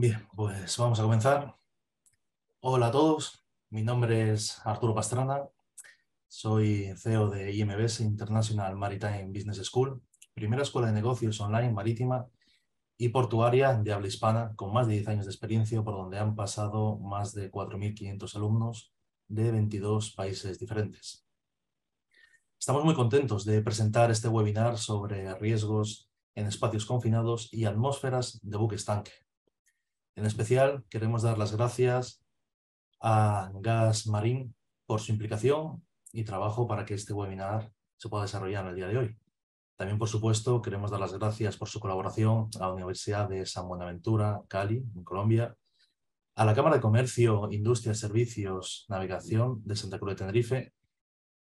Bien, pues vamos a comenzar. Hola a todos, mi nombre es Arturo Pastrana, soy CEO de IMBS, International Maritime Business School, primera escuela de negocios online marítima y portuaria de habla hispana, con más de 10 años de experiencia, por donde han pasado más de 4.500 alumnos de 22 países diferentes. Estamos muy contentos de presentar este webinar sobre riesgos en espacios confinados y atmósferas de buque estanque. En especial, queremos dar las gracias a Gas Marine por su implicación y trabajo para que este webinar se pueda desarrollar en el día de hoy. También, por supuesto, queremos dar las gracias por su colaboración a la Universidad de San Buenaventura, Cali, en Colombia, a la Cámara de Comercio, Industria, Servicios, Navegación de Santa Cruz de Tenerife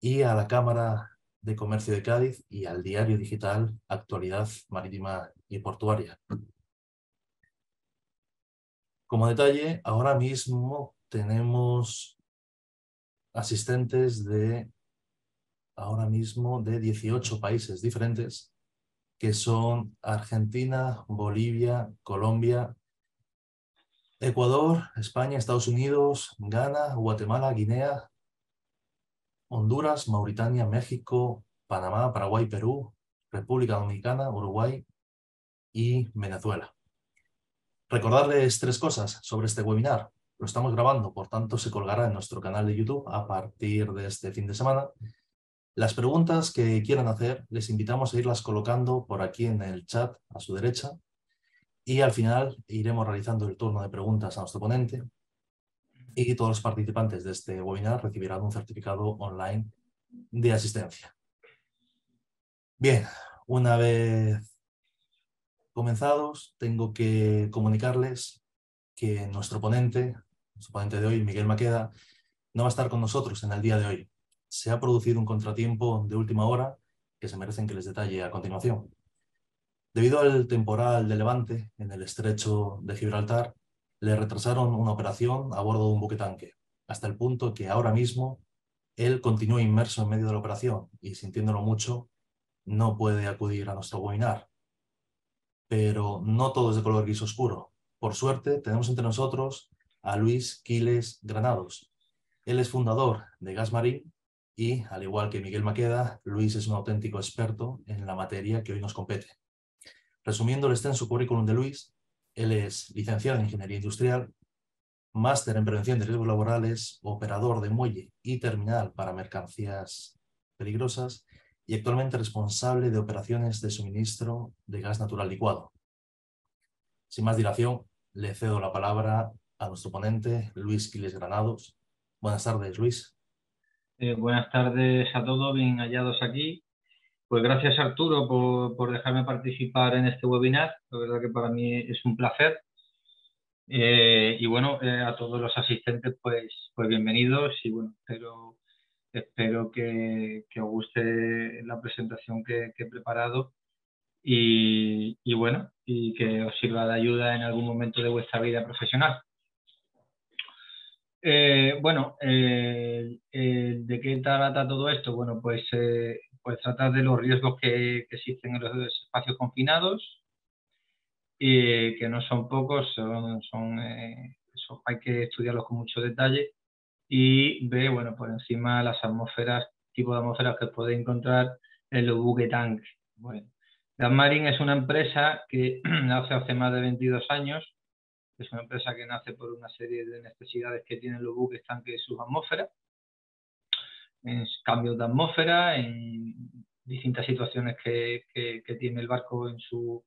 y a la Cámara de Comercio de Cádiz y al diario digital Actualidad Marítima y Portuaria. Como detalle, ahora mismo tenemos asistentes de 18 países diferentes, que son Argentina, Bolivia, Colombia, Ecuador, España, Estados Unidos, Ghana, Guatemala, Guinea, Honduras, Mauritania, México, Panamá, Paraguay, Perú, República Dominicana, Uruguay y Venezuela. Recordarles 3 cosas sobre este webinar. Lo estamos grabando, por tanto se colgará en nuestro canal de YouTube a partir de este fin de semana. Las preguntas que quieran hacer, les invitamos a irlas colocando por aquí en el chat a su derecha y al final iremos realizando el turno de preguntas a nuestro ponente y todos los participantes de este webinar recibirán un certificado online de asistencia. Bien, una vez comenzados, tengo que comunicarles que nuestro ponente de hoy, Miguel Maqueda, no va a estar con nosotros en el día de hoy. Se ha producido un contratiempo de última hora que se merecen que les detalle a continuación. Debido al temporal de levante en el estrecho de Gibraltar, le retrasaron una operación a bordo de un buquetanque, hasta el punto que ahora mismo él continúa inmerso en medio de la operación y, sintiéndolo mucho, no puede acudir a nuestro webinar. Pero no todo es de color gris oscuro. Por suerte, tenemos entre nosotros a Luis Quiles Granados. Él es fundador de Gas Marine y, al igual que Miguel Maqueda, Luis es un auténtico experto en la materia que hoy nos compete. Resumiendo el extenso currículum de Luis, él es licenciado en Ingeniería Industrial, máster en Prevención de Riesgos Laborales, operador de muelle y terminal para mercancías peligrosas y actualmente responsable de operaciones de suministro de gas natural licuado. Sin más dilación, le cedo la palabra a nuestro ponente, Luis Quiles Granados. Buenas tardes, Luis. Buenas tardes a todos, bien hallados aquí. Pues gracias, Arturo, por dejarme participar en este webinar. La verdad que para mí es un placer. Y bueno, a todos los asistentes, pues bienvenidos y bueno, espero que os guste la presentación que he preparado y bueno, y que os sirva de ayuda en algún momento de vuestra vida profesional. ¿De qué trata todo esto? Bueno, pues tratar de los riesgos que existen en los espacios confinados, y que no son pocos, hay que estudiarlos con mucho detalle y ver, bueno, por encima las atmósferas, tipo de atmósferas que podéis encontrar en los buque tanques. Bueno, Gas Marine es una empresa que nace hace más de 22 años. Es una empresa que nace por una serie de necesidades que tienen los buques tanques en sus atmósferas, en cambios de atmósfera, en distintas situaciones que tiene el barco en su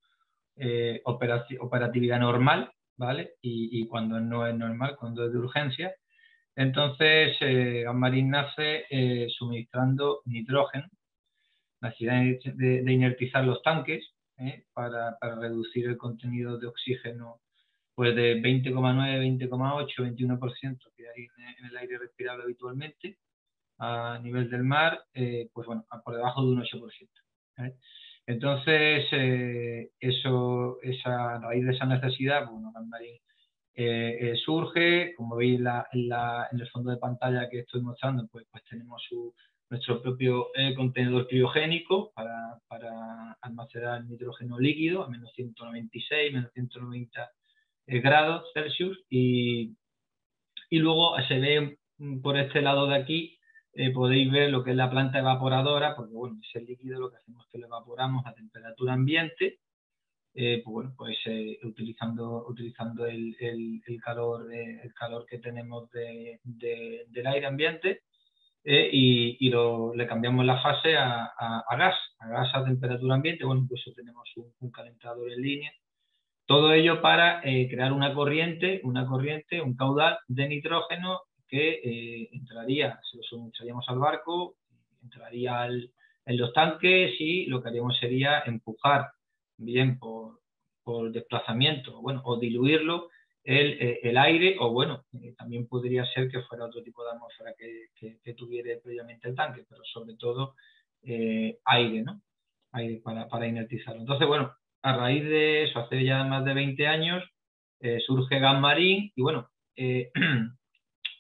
operatividad normal, ¿vale? Y cuando no es normal, cuando es de urgencia. Entonces, Gas Marine nace suministrando nitrógeno, la necesidad de inertizar los tanques para reducir el contenido de oxígeno pues de 20,9, 20,8, 21% que hay en el aire respirable habitualmente a nivel del mar, pues bueno, por debajo de un 8%. Entonces, a raíz de esa necesidad, bueno, Gas Marine surge, como veis en el fondo de pantalla que estoy mostrando, pues tenemos nuestro propio contenedor criogénico para almacenar nitrógeno líquido a menos 196, menos 190 grados Celsius y luego se ve por este lado de aquí, podéis ver lo que es la planta evaporadora, porque bueno, ese líquido lo que hacemos es que lo evaporamos a temperatura ambiente, pues bueno, pues utilizando el calor que tenemos del aire ambiente, y le cambiamos la fase a gas a temperatura ambiente. Bueno, pues tenemos un calentador en línea. Todo ello para crear una corriente, un caudal de nitrógeno que entraría, se lo suministraríamos al barco, entraría en los tanques y lo que haríamos sería empujar, bien por desplazamiento, bueno, o diluirlo, el aire, o bueno, también podría ser que fuera otro tipo de atmósfera que tuviera previamente el tanque, pero sobre todo aire, ¿no? Aire para inertizarlo. Entonces, bueno, a raíz de eso, hace ya más de 20 años, surge Gasmarín y bueno,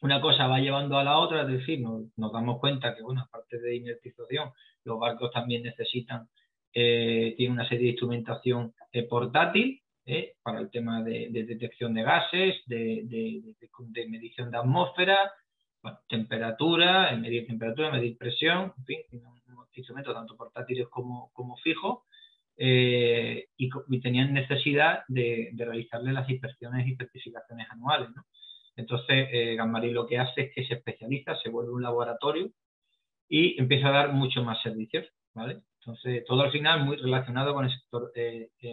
una cosa va llevando a la otra, es decir, nos damos cuenta que, bueno, aparte de inertización, los barcos también necesitan, tienen una serie de instrumentación portátil, para el tema de detección de gases, de medición de atmósfera, bueno, temperatura, medir presión, en fin, unos instrumentos tanto portátiles como fijos, y tenían necesidad de realizarle las inspecciones y certificaciones anuales, ¿no? Entonces, Gasmarín lo que hace es que se especializa, se vuelve un laboratorio y empieza a dar mucho más servicios, ¿vale? Entonces, todo al final muy relacionado con el sector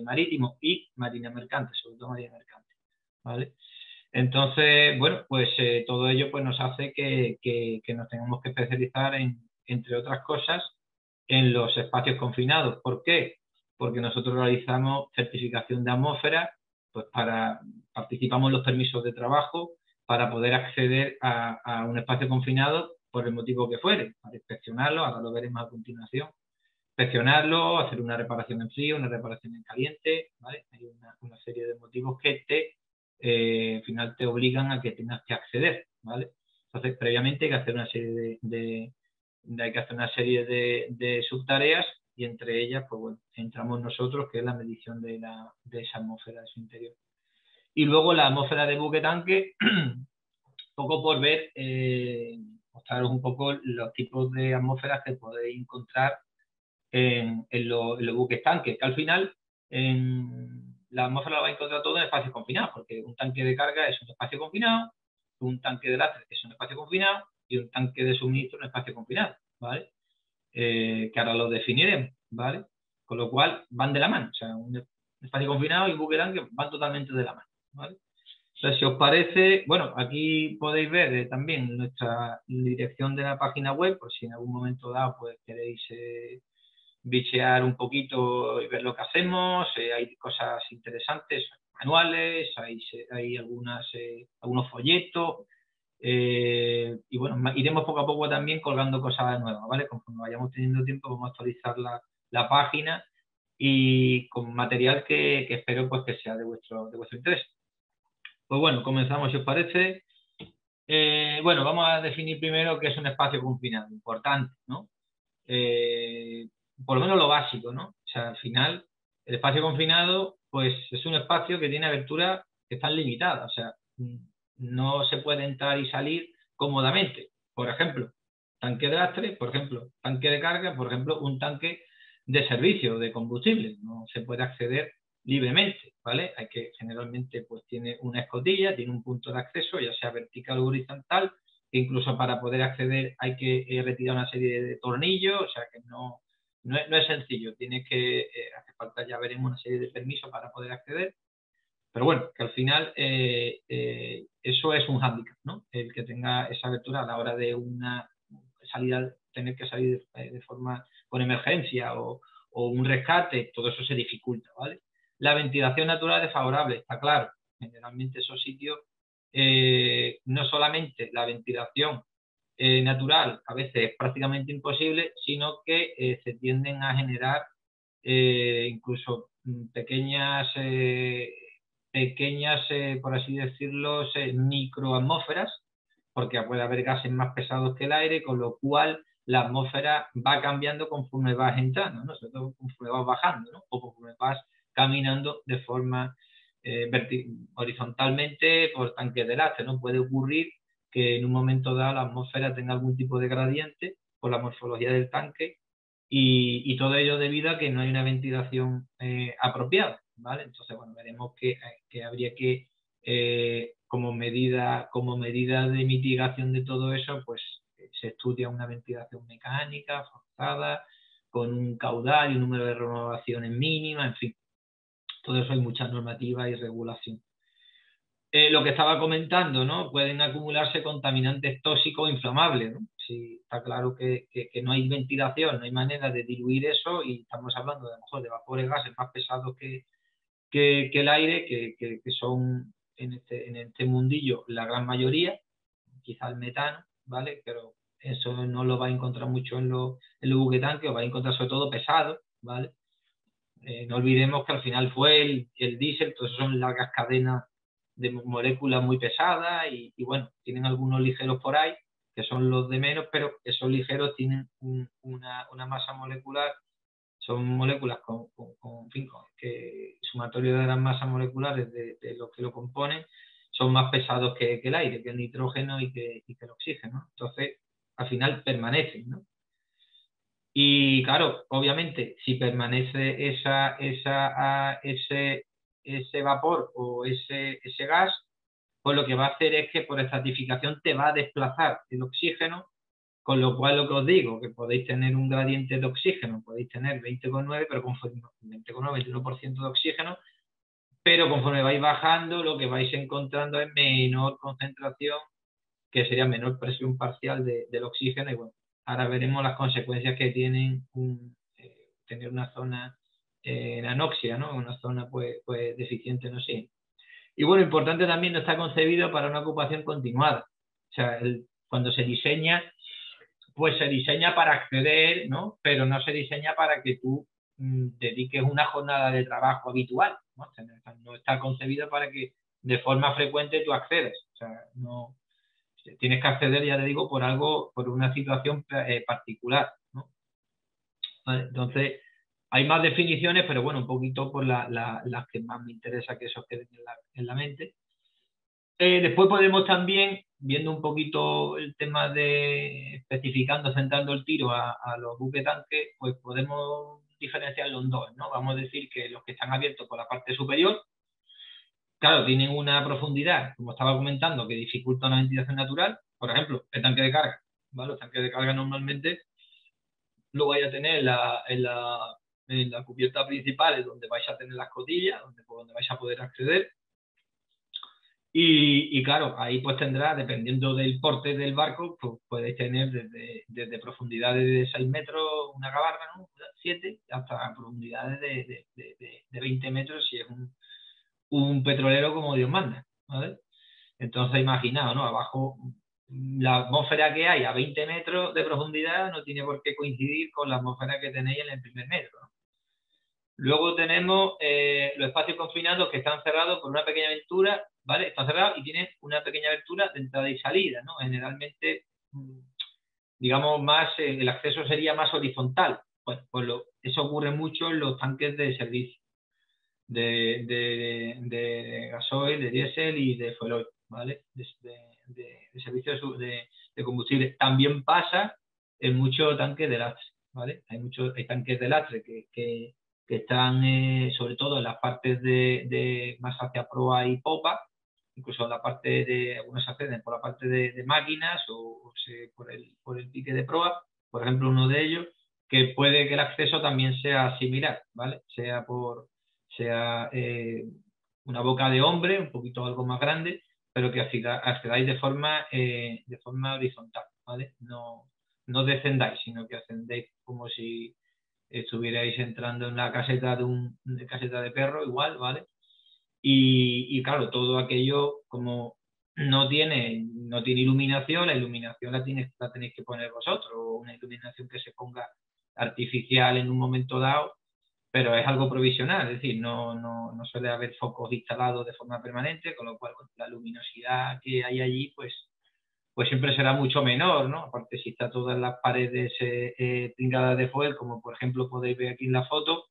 marítimo y marina mercante, sobre todo marina mercante, ¿vale? Entonces, bueno, pues todo ello pues nos hace que nos tengamos que especializar entre otras cosas, en los espacios confinados. ¿Por qué? Porque nosotros realizamos certificación de atmósfera, pues participamos en los permisos de trabajo para poder acceder a un espacio confinado por el motivo que fuere, para inspeccionarlo, ahora lo veremos a continuación, inspeccionarlo, hacer una reparación en frío, una reparación en caliente, ¿vale? Hay una serie de motivos que al final te obligan a que tengas que acceder, ¿vale? Entonces, previamente hay que hacer una serie de subtareas y entre ellas, pues bueno, entramos nosotros, que es la medición de esa atmósfera de su interior. Y luego la atmósfera de buque tanque, poco por ver, mostraros un poco los tipos de atmósferas que podéis encontrar en los buques tanques, que al final la atmósfera la va a encontrar todo en espacios confinados, porque un tanque de carga es un espacio confinado, un tanque de lastre es un espacio confinado y un tanque de suministro es un espacio confinado, ¿vale? Que ahora lo definiremos, ¿vale? Con lo cual van de la mano, o sea, un espacio confinado y un buque tanque van totalmente de la mano, ¿vale? Entonces, si os parece, bueno, aquí podéis ver también nuestra dirección de la página web, por si en algún momento dado pues queréis bichear un poquito y ver lo que hacemos. Hay cosas interesantes, manuales, hay algunos folletos, y bueno, iremos poco a poco también colgando cosas nuevas, ¿vale? Conforme vayamos teniendo tiempo vamos a actualizar la página y con material que espero pues que sea de vuestro interés. Pues bueno, comenzamos si os parece. Bueno, vamos a definir primero qué es un espacio confinado, importante, ¿no? Por lo menos lo básico, ¿no? O sea, al final, el espacio confinado, pues es un espacio que tiene aberturas que están limitadas, o sea, no se puede entrar y salir cómodamente. Por ejemplo, tanque de lastre, por ejemplo, tanque de carga, por ejemplo, un tanque de servicio de combustible, no se puede acceder libremente, ¿vale? Hay que, generalmente, pues tiene una escotilla, tiene un punto de acceso, ya sea vertical o horizontal, que incluso para poder acceder hay que retirar una serie de tornillos, o sea que no es sencillo, tiene que, hace falta, ya veremos, una serie de permisos para poder acceder, pero bueno, que al final eso es un hándicap, ¿no? El que tenga esa abertura a la hora de una salida, tener que salir de forma con emergencia o un rescate, todo eso se dificulta, ¿vale? La ventilación natural es favorable, está claro. Generalmente esos sitios, no solamente la ventilación natural a veces es prácticamente imposible, sino que se tienden a generar incluso pequeñas, por así decirlo, microatmósferas, porque puede haber gases más pesados que el aire, con lo cual la atmósfera va cambiando conforme vas entrando, ¿no? Sobre todo conforme vas bajando, ¿no? O conforme vas caminando de forma horizontalmente por tanques de lastre, ¿no? Puede ocurrir que en un momento dado la atmósfera tenga algún tipo de gradiente por la morfología del tanque y todo ello debido a que no hay una ventilación apropiada, ¿vale? Entonces, bueno, veremos que habría que, como medida de mitigación de todo eso, pues se estudia una ventilación mecánica forzada, con un caudal y un número de renovaciones mínimas, en fin, todo eso hay mucha normativa y regulación. Lo que estaba comentando, ¿no? Pueden acumularse contaminantes tóxicos inflamables, ¿no? Sí, está claro que no hay ventilación, no hay manera de diluir eso y estamos hablando de, a lo mejor, de vapores gases más pesados que el aire, que son en este mundillo la gran mayoría, quizá el metano, ¿vale? Pero eso no lo va a encontrar mucho en los buquetanques, lo va a encontrar sobre todo pesado, ¿vale? No olvidemos que al final fue el diésel, todas son largas cadenas de moléculas muy pesadas y bueno, tienen algunos ligeros por ahí, que son los de menos, pero esos ligeros tienen una masa molecular, son moléculas en fin, que sumatorio de las masas moleculares de los que lo componen son más pesados que el aire, que el nitrógeno y que el oxígeno. Entonces, al final permanecen, ¿no? Y claro, obviamente, si permanece ese vapor o ese gas, pues lo que va a hacer es que por estratificación te va a desplazar el oxígeno, con lo cual lo que os digo, que podéis tener un gradiente de oxígeno, podéis tener 20,9, pero conforme 20,9, 21% de oxígeno, pero conforme vais bajando, lo que vais encontrando es menor concentración, que sería menor presión parcial del oxígeno, y bueno, ahora veremos las consecuencias que tienen tener una zona en anoxia, ¿no? Una zona pues deficiente en oxígeno. Y bueno, importante también, no está concebido para una ocupación continuada. O sea, cuando se diseña, pues se diseña para acceder, ¿no? Pero no se diseña para que tú dediques una jornada de trabajo habitual, ¿no? O sea, no está concebido para que de forma frecuente tú accedas. O sea, no tienes que acceder, ya te digo, por una situación particular, ¿no? Vale, entonces, hay más definiciones, pero bueno, un poquito por las que más me interesa que eso quede en la mente. Después podemos también, viendo un poquito el tema de especificando, centrando el tiro a los buques tanques, pues podemos diferenciarlo en dos, ¿no? Vamos a decir que los que están abiertos por la parte superior, claro, tienen una profundidad, como estaba comentando, que dificulta una ventilación natural. Por ejemplo, el tanque de carga, ¿vale? Los tanques de carga normalmente lo vais a tener en la cubierta principal, es donde vais a tener las cotillas, donde vais a poder acceder. Y claro, ahí pues tendrá, dependiendo del porte del barco, pues podéis tener desde profundidades de 6 metros una gabarra, ¿no? 7, hasta profundidades de 20 metros si es un petrolero como Dios manda, ¿vale? Entonces, imaginaos, ¿no? Abajo, la atmósfera que hay a 20 metros de profundidad no tiene por qué coincidir con la atmósfera que tenéis en el primer metro, ¿no? Luego tenemos los espacios confinados que están cerrados por una pequeña abertura, ¿vale? Están cerrados y tienen una pequeña abertura de entrada y salida, ¿no? Generalmente, digamos, el acceso sería más horizontal. Bueno, pues eso ocurre mucho en los tanques de servicio, de gasoil, de diésel y de fuel oil, ¿vale? De servicio de combustible. También pasa en muchos tanques de lastre, ¿vale? Hay tanques de lastre que están sobre todo en las partes más hacia proa y popa, incluso en la parte algunos acceden por la parte de máquinas o por el pique de proa, por ejemplo uno de ellos, que puede que el acceso también sea similar, ¿vale? Sea una boca de hombre, un poquito algo más grande, pero que accedáis de forma horizontal, ¿vale? No descendáis, sino que ascendéis como si estuvierais entrando en la caseta caseta de perro, igual, ¿vale? Y claro, todo aquello como no tiene iluminación, la iluminación la tenéis que poner vosotros, o una iluminación que se ponga artificial en un momento dado, pero es algo provisional, es decir, no suele haber focos instalados de forma permanente, con lo cual la luminosidad que hay allí, pues siempre será mucho menor, ¿no? Aparte, si está todas las paredes pingadas de fuel, como por ejemplo podéis ver aquí en la foto,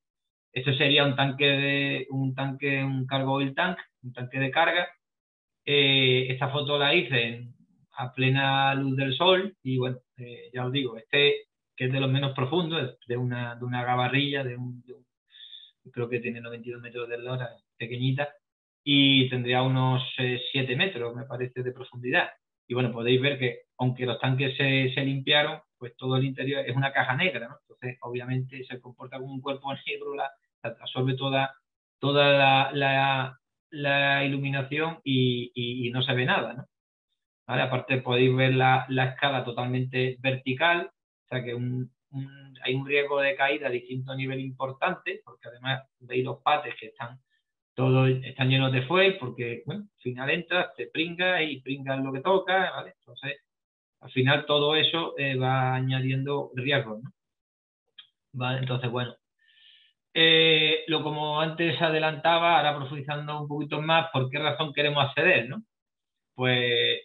Esto sería un cargo oil tank, un tanque de carga. Esta foto la hice a plena luz del sol y bueno, ya os digo, este que es de los menos profundos, es de una gabarrilla, creo que tiene 92 metros de eslora, pequeñita, y tendría unos 7 metros, me parece, de profundidad. Y bueno, podéis ver que aunque los tanques se limpiaron, pues todo el interior es una caja negra, ¿no? Entonces, obviamente, se comporta como un cuerpo negro, absorbe toda la iluminación y no se ve nada, ¿no? ¿Vale? Aparte podéis ver la escala totalmente vertical, o sea que hay un riesgo de caída a distinto nivel importante, porque además veis los pates que están llenos de fuel, porque bueno, al final entras, te pringas y pringas lo que toca, ¿vale? Entonces, al final todo eso va añadiendo riesgos, ¿no? ¿Vale? Entonces, bueno, lo como antes adelantaba, ahora profundizando un poquito más, ¿por qué razón queremos acceder, no? Pues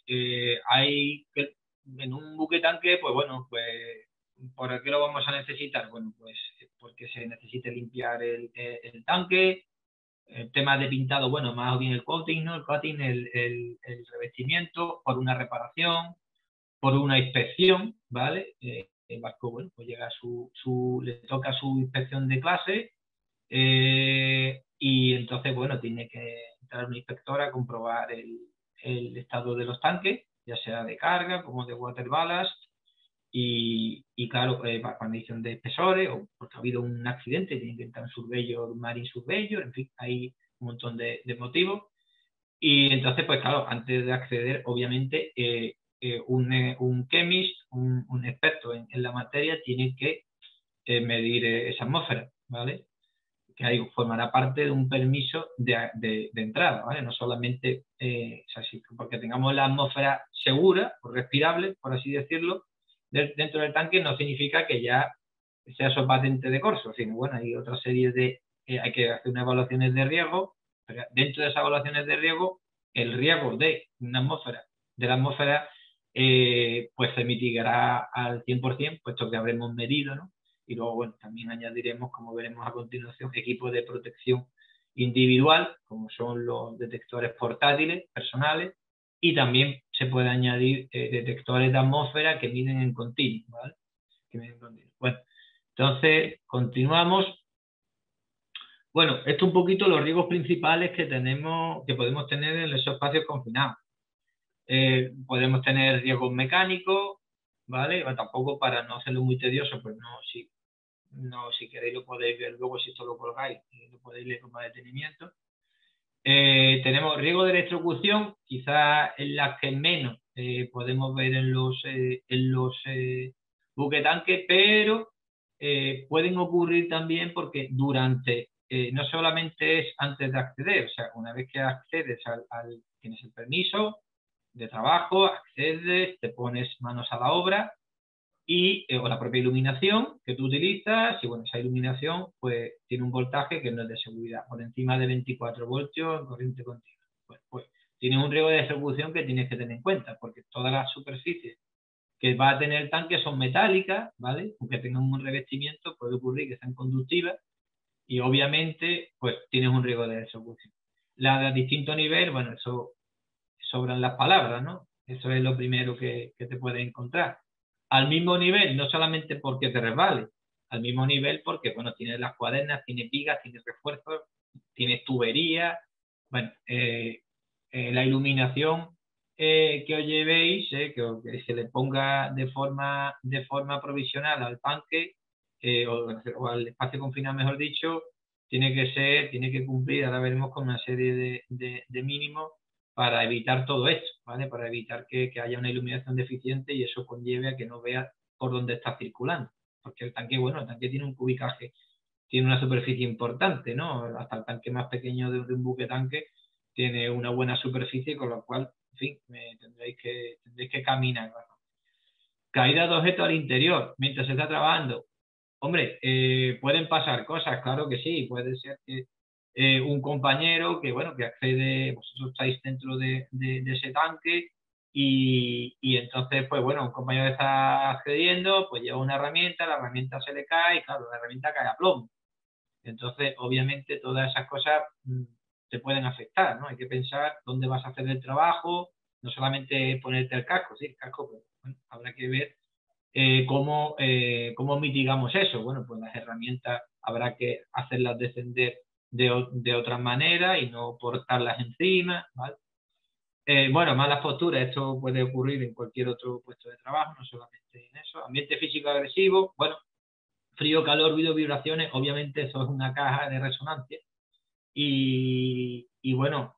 hay que, en un buque tanque, pues bueno, pues ¿por qué lo vamos a necesitar? Bueno, pues porque se necesite limpiar el tanque, el tema de pintado, bueno, más bien el coating, ¿no? El coating, el revestimiento, por una reparación, por una inspección, ¿vale? El barco, bueno, pues llega le toca su inspección de clase y entonces, bueno, tiene que entrar una inspectora a comprobar el estado de los tanques, ya sea de carga como de water ballast, y claro, condición de espesores, o porque ha habido un accidente, tiene que entrar un surveyor, marine surveyor, en fin, hay un montón de motivos. Y entonces, pues claro, antes de acceder, obviamente, un chemist, un experto en la materia, tiene que medir esa atmósfera, ¿vale? Que ahí formará parte de un permiso de entrada, ¿vale? No solamente, o sea, porque tengamos la atmósfera segura o respirable, por así decirlo, dentro del tanque no significa que ya sea eso patente de corso, sino bueno, hay otra serie hay que hacer unas evaluaciones de riesgo, pero dentro de esas evaluaciones de riesgo, el riesgo de la atmósfera, pues se mitigará al 100%, puesto que habremos medido, ¿no? Y luego, bueno, también añadiremos, como veremos a continuación, equipos de protección individual, como son los detectores portátiles, personales, y también se puede añadir detectores de atmósfera que miden en continuo, ¿vale? Bueno, entonces, continuamos. Bueno, esto un poquito los riesgos principales que podemos tener en esos espacios confinados. Podemos tener riesgos mecánicos, ¿vale? O tampoco, para no hacerlo muy tedioso, pues si queréis lo podéis ver luego, si esto lo colgáis, lo podéis leer con más detenimiento. Tenemos riesgo de electrocución, quizás en las que menos podemos ver en los buques tanques, pero pueden ocurrir también porque no solamente es antes de acceder, o sea, una vez que accedes tienes el permiso de trabajo, accedes, te pones manos a la obra, o la propia iluminación que tú utilizas, y bueno, esa iluminación pues tiene un voltaje que no es de seguridad, por encima de 24 voltios en corriente continua. Pues tiene un riesgo de ejecución que tienes que tener en cuenta, porque todas las superficies que va a tener el tanque son metálicas, ¿vale? Aunque tengan un revestimiento, puede ocurrir que sean conductivas, y obviamente pues tienes un riesgo de ejecución. A distinto nivel, bueno, eso sobran las palabras, ¿no? Eso es lo primero que te puedes encontrar. Al mismo nivel, no solamente porque te resbale, al mismo nivel porque, bueno, tienes las cuadernas, tienes vigas, tienes refuerzos, tienes tuberías, bueno, la iluminación que os llevéis, que se le ponga de forma provisional al tanque o al espacio confinado, mejor dicho, tiene que cumplir, ahora veremos, con una serie de mínimos para evitar todo esto, ¿vale? Para evitar que haya una iluminación deficiente y eso conlleve a que no veas por dónde está circulando. Porque el tanque tiene un cubicaje, tiene una superficie importante, ¿no? Hasta el tanque más pequeño de un buque tanque tiene una buena superficie, con lo cual, en fin, tendréis que caminar, ¿no? Caída de objetos al interior mientras se está trabajando. Hombre, pueden pasar cosas, claro que sí. Puede ser que un compañero que accede, vosotros estáis dentro de ese tanque y entonces, pues bueno, un compañero está accediendo, pues lleva una herramienta, la herramienta se le cae y claro, la herramienta cae a plomo. Entonces, obviamente, todas esas cosas te pueden afectar, ¿no? Hay que pensar dónde vas a hacer el trabajo, no solamente ponerte el casco, sí, el casco, pero bueno, habrá que ver cómo mitigamos eso. Bueno, pues las herramientas habrá que hacerlas descender de otra manera y no portarlas encima, ¿vale? Bueno, malas posturas, esto puede ocurrir en cualquier otro puesto de trabajo, no solamente en eso. Ambiente físico agresivo, bueno, frío, calor, ruido, vibraciones, obviamente eso es una caja de resonancia. Y bueno,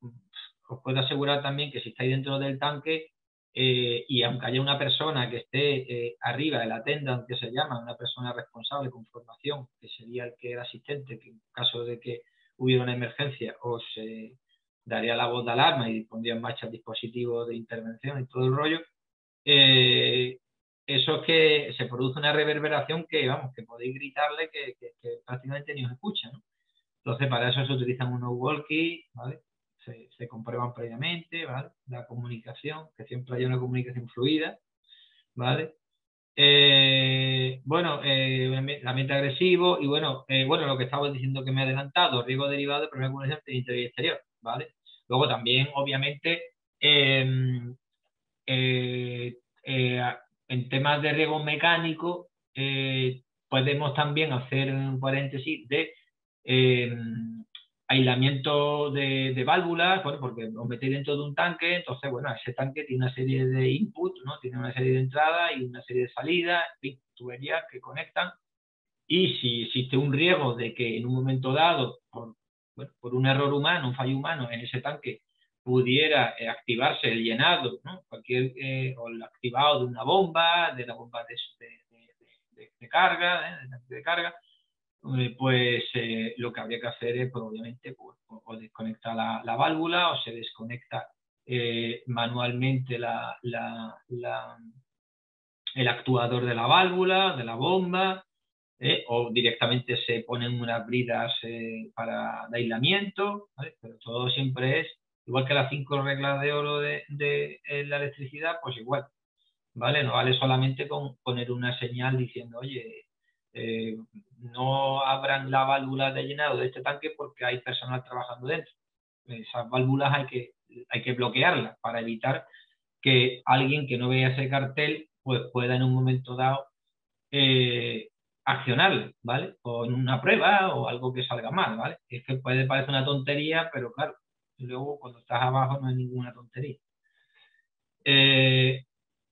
os puedo asegurar también que si estáis dentro del tanque y aunque haya una persona que esté arriba de la tenda, que se llama una persona responsable con formación, que sería el que era asistente, que en caso de que hubiera una emergencia os daría la voz de alarma y pondría en marcha el dispositivo de intervención y todo el rollo, eso es que se produce una reverberación que, vamos, que podéis gritarle que prácticamente ni os escucha, ¿no? Entonces, para eso se utilizan unos walkie, ¿vale? Se comprueban previamente, ¿vale? La comunicación, que siempre haya una comunicación fluida, ¿vale? Bueno, el ambiente agresivo y bueno, lo que estaba diciendo que me he adelantado, riesgo derivado de problemas de comunicación interior y exterior, ¿vale? Luego también, obviamente, eh, eh, eh, en temas de riesgo mecánico, podemos también hacer un paréntesis de eh, aislamiento de válvulas, bueno, porque os metéis dentro de un tanque, entonces, bueno, ese tanque tiene una serie de inputs, ¿no? Tiene una serie de entradas y una serie de salidas, en fin, tuberías que conectan, y si existe un riesgo de que en un momento dado, bueno, por un error humano, un fallo humano en ese tanque, pudiera activarse el llenado, ¿no? O el activado de una bomba, de la bomba de carga, de carga, pues lo que habría que hacer es, pues, obviamente, pues, o desconectar la válvula o se desconecta manualmente el actuador de la válvula, de la bomba, o directamente se ponen unas bridas de aislamiento, ¿vale? Pero todo siempre es, igual que las 5 reglas de oro de la electricidad, pues igual, ¿vale? No vale solamente con poner una señal diciendo, oye, eh, no abran la válvula de llenado de este tanque porque hay personal trabajando dentro. Esas válvulas hay que bloquearlas para evitar que alguien que no vea ese cartel pues pueda en un momento dado eh, accionarla, ¿vale? Con una prueba o algo que salga mal, ¿vale? Es que puede parecer una tontería, pero claro, luego cuando estás abajo no es ninguna tontería.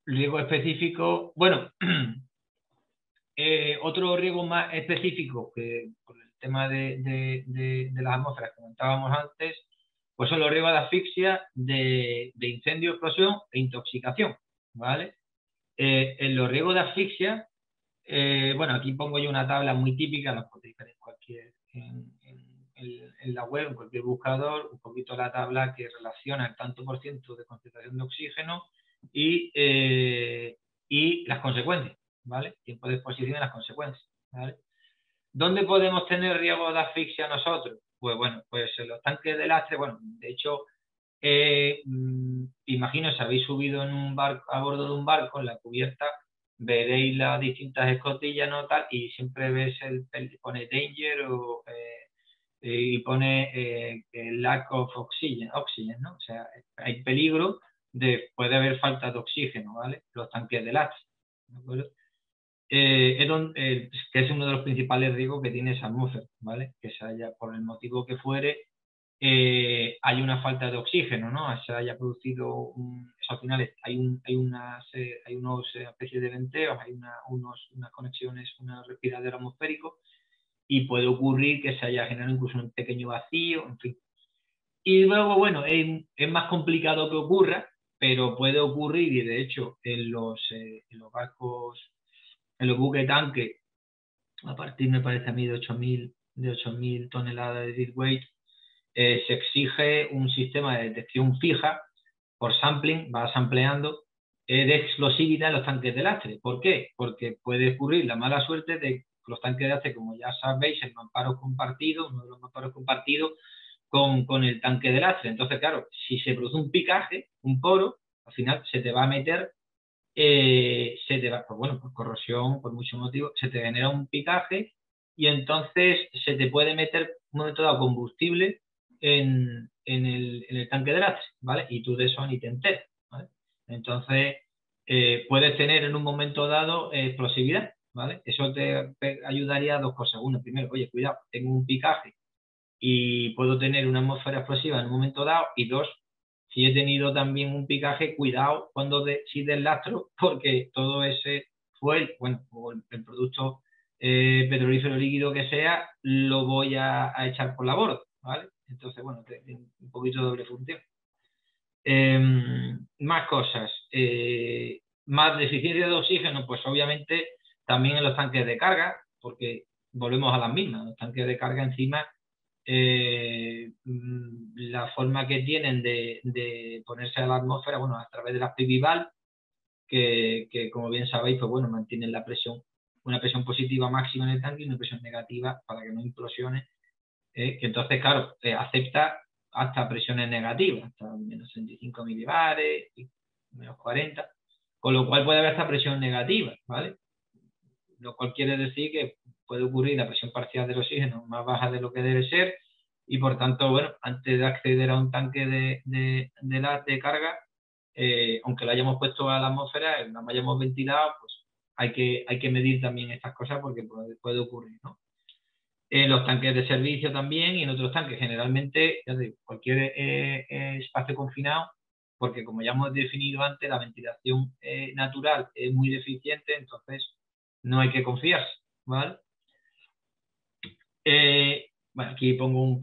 Riesgo específico, bueno, otro riesgo más específico que por el tema de las atmósferas que comentábamos antes, pues son los riesgos de asfixia, de incendio, explosión e intoxicación, ¿vale? En los riesgos de asfixia, bueno, aquí pongo yo una tabla muy típica, la podéis ver en la web, en cualquier buscador, un poquito la tabla que relaciona el tanto por ciento de concentración de oxígeno y las consecuencias, ¿vale? Tiempo de exposición y las consecuencias, ¿vale? ¿Dónde podemos tener riesgo de asfixia nosotros? Pues bueno, pues en los tanques de lastre, bueno, de hecho, imagino si habéis subido en un barco, a bordo de un barco, en la cubierta, veréis las distintas escotillas, ¿no? Tal, y siempre ves pone danger y pone lack of oxygen, ¿no? O sea, hay peligro puede haber falta de oxígeno, ¿vale? Los tanques de lastre, ¿de acuerdo? Que es uno de los principales riesgos que tiene esa atmósfera, ¿vale? Que se haya, por el motivo que fuere, hay una falta de oxígeno, ¿no? Se haya producido, al final hay unos especies de venteos, hay unas conexiones, un respiradero atmosférico, y puede ocurrir que se haya generado incluso un pequeño vacío, en fin. Y luego, bueno, es más complicado que ocurra, pero puede ocurrir, y de hecho en los barcos, en los buques tanque, a partir, me parece a mí, de 8.000 toneladas de dead weight, se exige un sistema de detección fija por sampling, va sampleando, de explosividad en los tanques de lastre. ¿Por qué? Porque puede ocurrir la mala suerte de los tanques de lastre, como ya sabéis, el mamparo compartido, uno de los mamparos compartidos con el tanque de lastre. Entonces, claro, si se produce un picaje, un poro, al final se te va a meter, pues bueno, por corrosión, por muchos motivos, se te genera un picaje y entonces se te puede meter en un momento dado combustible en el tanque de lastre, ¿vale? Y tú de eso ni te enteras, ¿vale? Entonces, puedes tener en un momento dado explosividad, ¿vale? Eso te ayudaría a dos cosas. Uno, primero, oye, cuidado, tengo un picaje y puedo tener una atmósfera explosiva en un momento dado. Y dos, si he tenido también un picaje, cuidado cuando si deslastro, porque todo ese fuel, bueno, o el producto petrolífero líquido que sea, lo voy a echar por la borda, ¿vale? Entonces, bueno, un poquito de doble función. Más cosas. Más deficiencia de oxígeno, pues obviamente también en los tanques de carga, porque volvemos a las mismas. Los tanques de carga encima, la forma que tienen de ponerse a la atmósfera, bueno, a través de las PV-valve, que como bien sabéis, pues bueno, mantienen la presión, una presión positiva máxima en el tanque y una presión negativa para que no implosione. Que entonces, claro, acepta hasta presiones negativas, hasta menos 65 milibares, menos 40, con lo cual puede haber hasta presión negativa, ¿vale? Lo cual quiere decir que puede ocurrir la presión parcial del oxígeno más baja de lo que debe ser, y por tanto, bueno, antes de acceder a un tanque de carga, aunque lo hayamos puesto a la atmósfera, no lo hayamos ventilado, pues hay que medir también estas cosas porque puede ocurrir, ¿no? En los tanques de servicio también, y en otros tanques generalmente, ya digo, cualquier espacio confinado, porque como ya hemos definido antes, la ventilación natural es muy deficiente, entonces no hay que confiarse, ¿vale? Bueno, aquí pongo una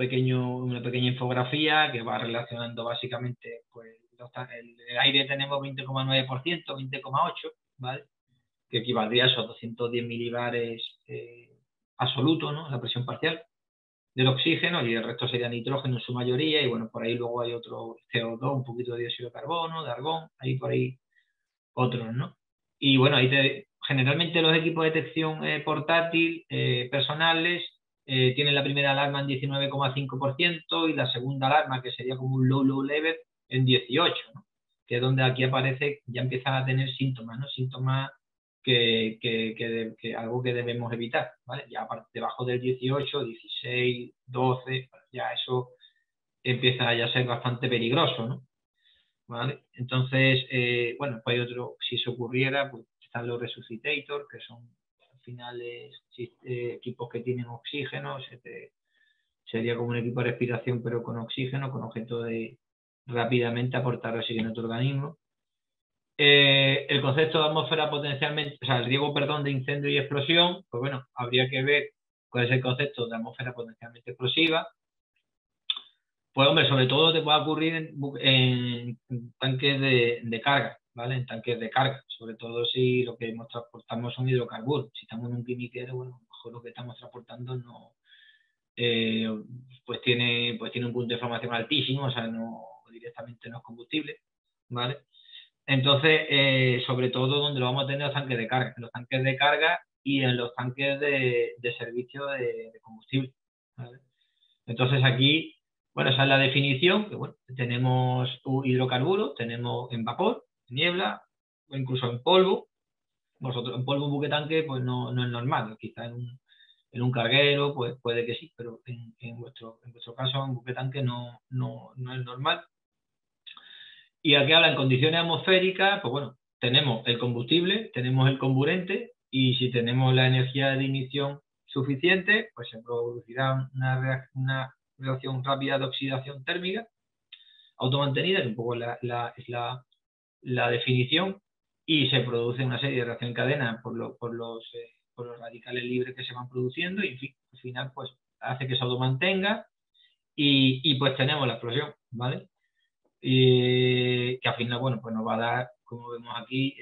pequeña infografía que va relacionando básicamente, pues, el aire tenemos 20,9%, 20,8%, ¿vale? Que equivaldría a esos 210 milibares absoluto, ¿no? La presión parcial del oxígeno, y el resto sería nitrógeno en su mayoría, y bueno, por ahí luego hay otro CO2, un poquito de dióxido de carbono, de argón, hay por ahí otros, ¿no? Y bueno, generalmente los equipos de detección portátil personales tienen la primera alarma en 19,5% y la segunda alarma, que sería como un low level, en 18%, ¿no? Que es donde aquí aparece, ya empiezan a tener síntomas, ¿no? Síntomas que algo que debemos evitar, ¿vale? Ya debajo del 18, 16, 12, ya eso empieza ya a ser bastante peligroso, ¿no? ¿Vale? Entonces, bueno, pues hay otro, si eso ocurriera, pues están los resucitators, que son al final equipos que tienen oxígeno, sería como un equipo de respiración pero con oxígeno, con objeto de rápidamente aportar oxígeno a tu organismo. El concepto de atmósfera potencialmente, o sea, el riesgo, perdón, de incendio y explosión, pues bueno, habría que ver cuál es el concepto de atmósfera potencialmente explosiva. Pues hombre, sobre todo te puede ocurrir en tanques de carga, ¿vale? En tanques de carga, sobre todo si lo que transportamos son hidrocarburos. Si estamos en un quimiquero, bueno, a lo mejor lo que estamos transportando no, pues tiene un punto de inflamación altísimo, o sea, directamente no es combustible, ¿vale? Entonces, sobre todo donde lo vamos a tener los tanques de carga, en los tanques de carga y en los tanques de servicio de combustible, ¿vale? Entonces aquí, bueno, esa es la definición, que bueno, tenemos hidrocarburos, tenemos en vapor, en niebla, o incluso en polvo. Vosotros en polvo, un buquetanque, pues no es normal, quizá en un carguero, pues puede que sí, pero en vuestro caso, en buquetanque no es normal. Y aquí habla en condiciones atmosféricas, pues bueno, tenemos el combustible, tenemos el comburente, y si tenemos la energía de ignición suficiente, pues se producirá una reacción rápida de oxidación térmica automantenida, que un poco es la definición, y se produce una serie de reacciones en cadena por los radicales libres que se van produciendo, y en fin, al final pues hace que se automantenga, y pues tenemos la explosión, ¿vale? Que al final, bueno, pues nos va a dar, como vemos aquí,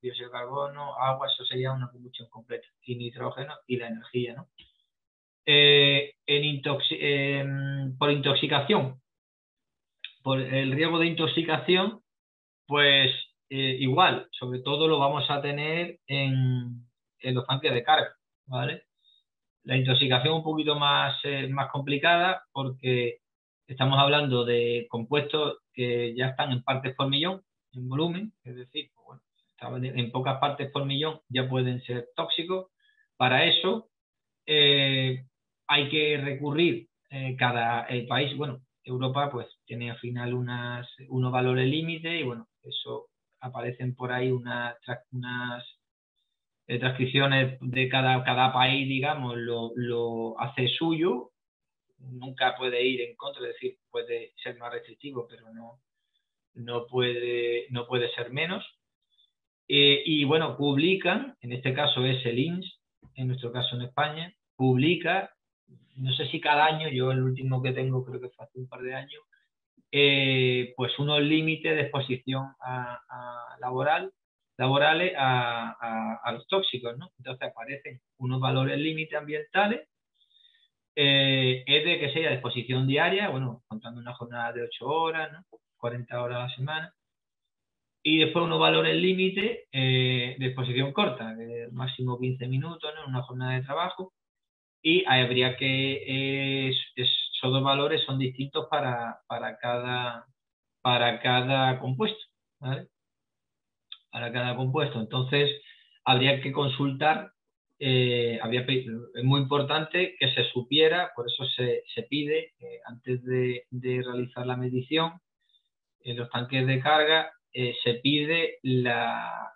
dióxido de carbono, agua, eso sería una combustión completa, y nitrógeno y la energía, ¿no? Por intoxicación, por el riesgo de intoxicación, pues igual, sobre todo lo vamos a tener en los tanques de carga, ¿vale? La intoxicación un poquito más complicada, porque estamos hablando de compuestos que ya están en partes por millón, en volumen, es decir, pues bueno, en pocas partes por millón ya pueden ser tóxicos. Para eso, hay que recurrir cada país, bueno, Europa pues tiene al final unos valores límite y bueno, eso aparecen por ahí unas transcripciones de cada país, digamos, lo hace suyo, nunca puede ir en contra, es decir, puede ser más restrictivo, pero no puede ser menos. Y bueno, publican, en este caso es el INS, en nuestro caso en España, publica, no sé si cada año, yo el último que tengo creo que fue hace un par de años, pues unos límites de exposición laborales a los tóxicos, ¿no? Entonces aparecen unos valores límites ambientales, es de que sea de exposición diaria, bueno, contando una jornada de 8 horas, ¿no? 40 horas a la semana, y después unos valores límite de exposición corta, de máximo 15 minutos, ¿no? En una jornada de trabajo, y habría que esos dos valores son distintos para cada compuesto, ¿vale? Para cada compuesto. Entonces, habría que consultar, es muy importante que se supiera, por eso se pide, antes de realizar la medición, en los tanques de carga, se pide la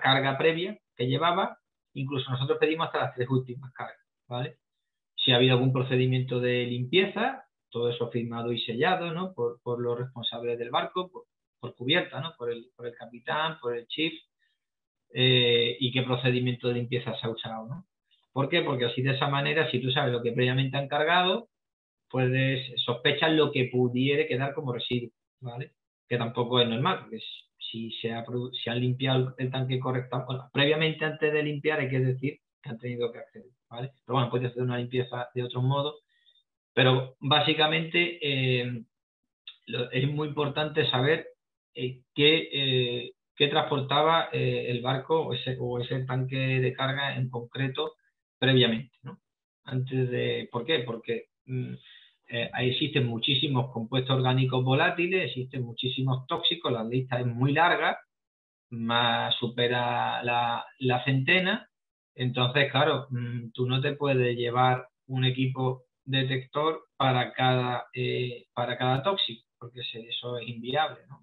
carga previa que llevaba, incluso nosotros pedimos hasta las 3 últimas cargas, ¿vale? Si ha habido algún procedimiento de limpieza, todo eso firmado y sellado, ¿no? por los responsables del barco, por cubierta, ¿no? por el capitán, por el chief, y qué procedimiento de limpieza se ha usado, ¿no? ¿Por qué? Porque así de esa manera, si tú sabes lo que previamente han cargado, sospechas lo que pudiera quedar como residuo, ¿vale? Que tampoco es normal, porque si se han limpiado el tanque correctamente, bueno, previamente antes de limpiar hay que decir que han tenido que acceder, ¿vale? Pero bueno, puede hacer una limpieza de otro modo, pero básicamente es muy importante saber qué transportaba el barco o ese tanque de carga en concreto previamente, ¿no? ¿Por qué? Porque existen muchísimos compuestos orgánicos volátiles, existen muchísimos tóxicos, la lista es muy larga, más supera la centena. Entonces, claro, tú no te puedes llevar un equipo detector para cada tóxico, porque eso es inviable, ¿no?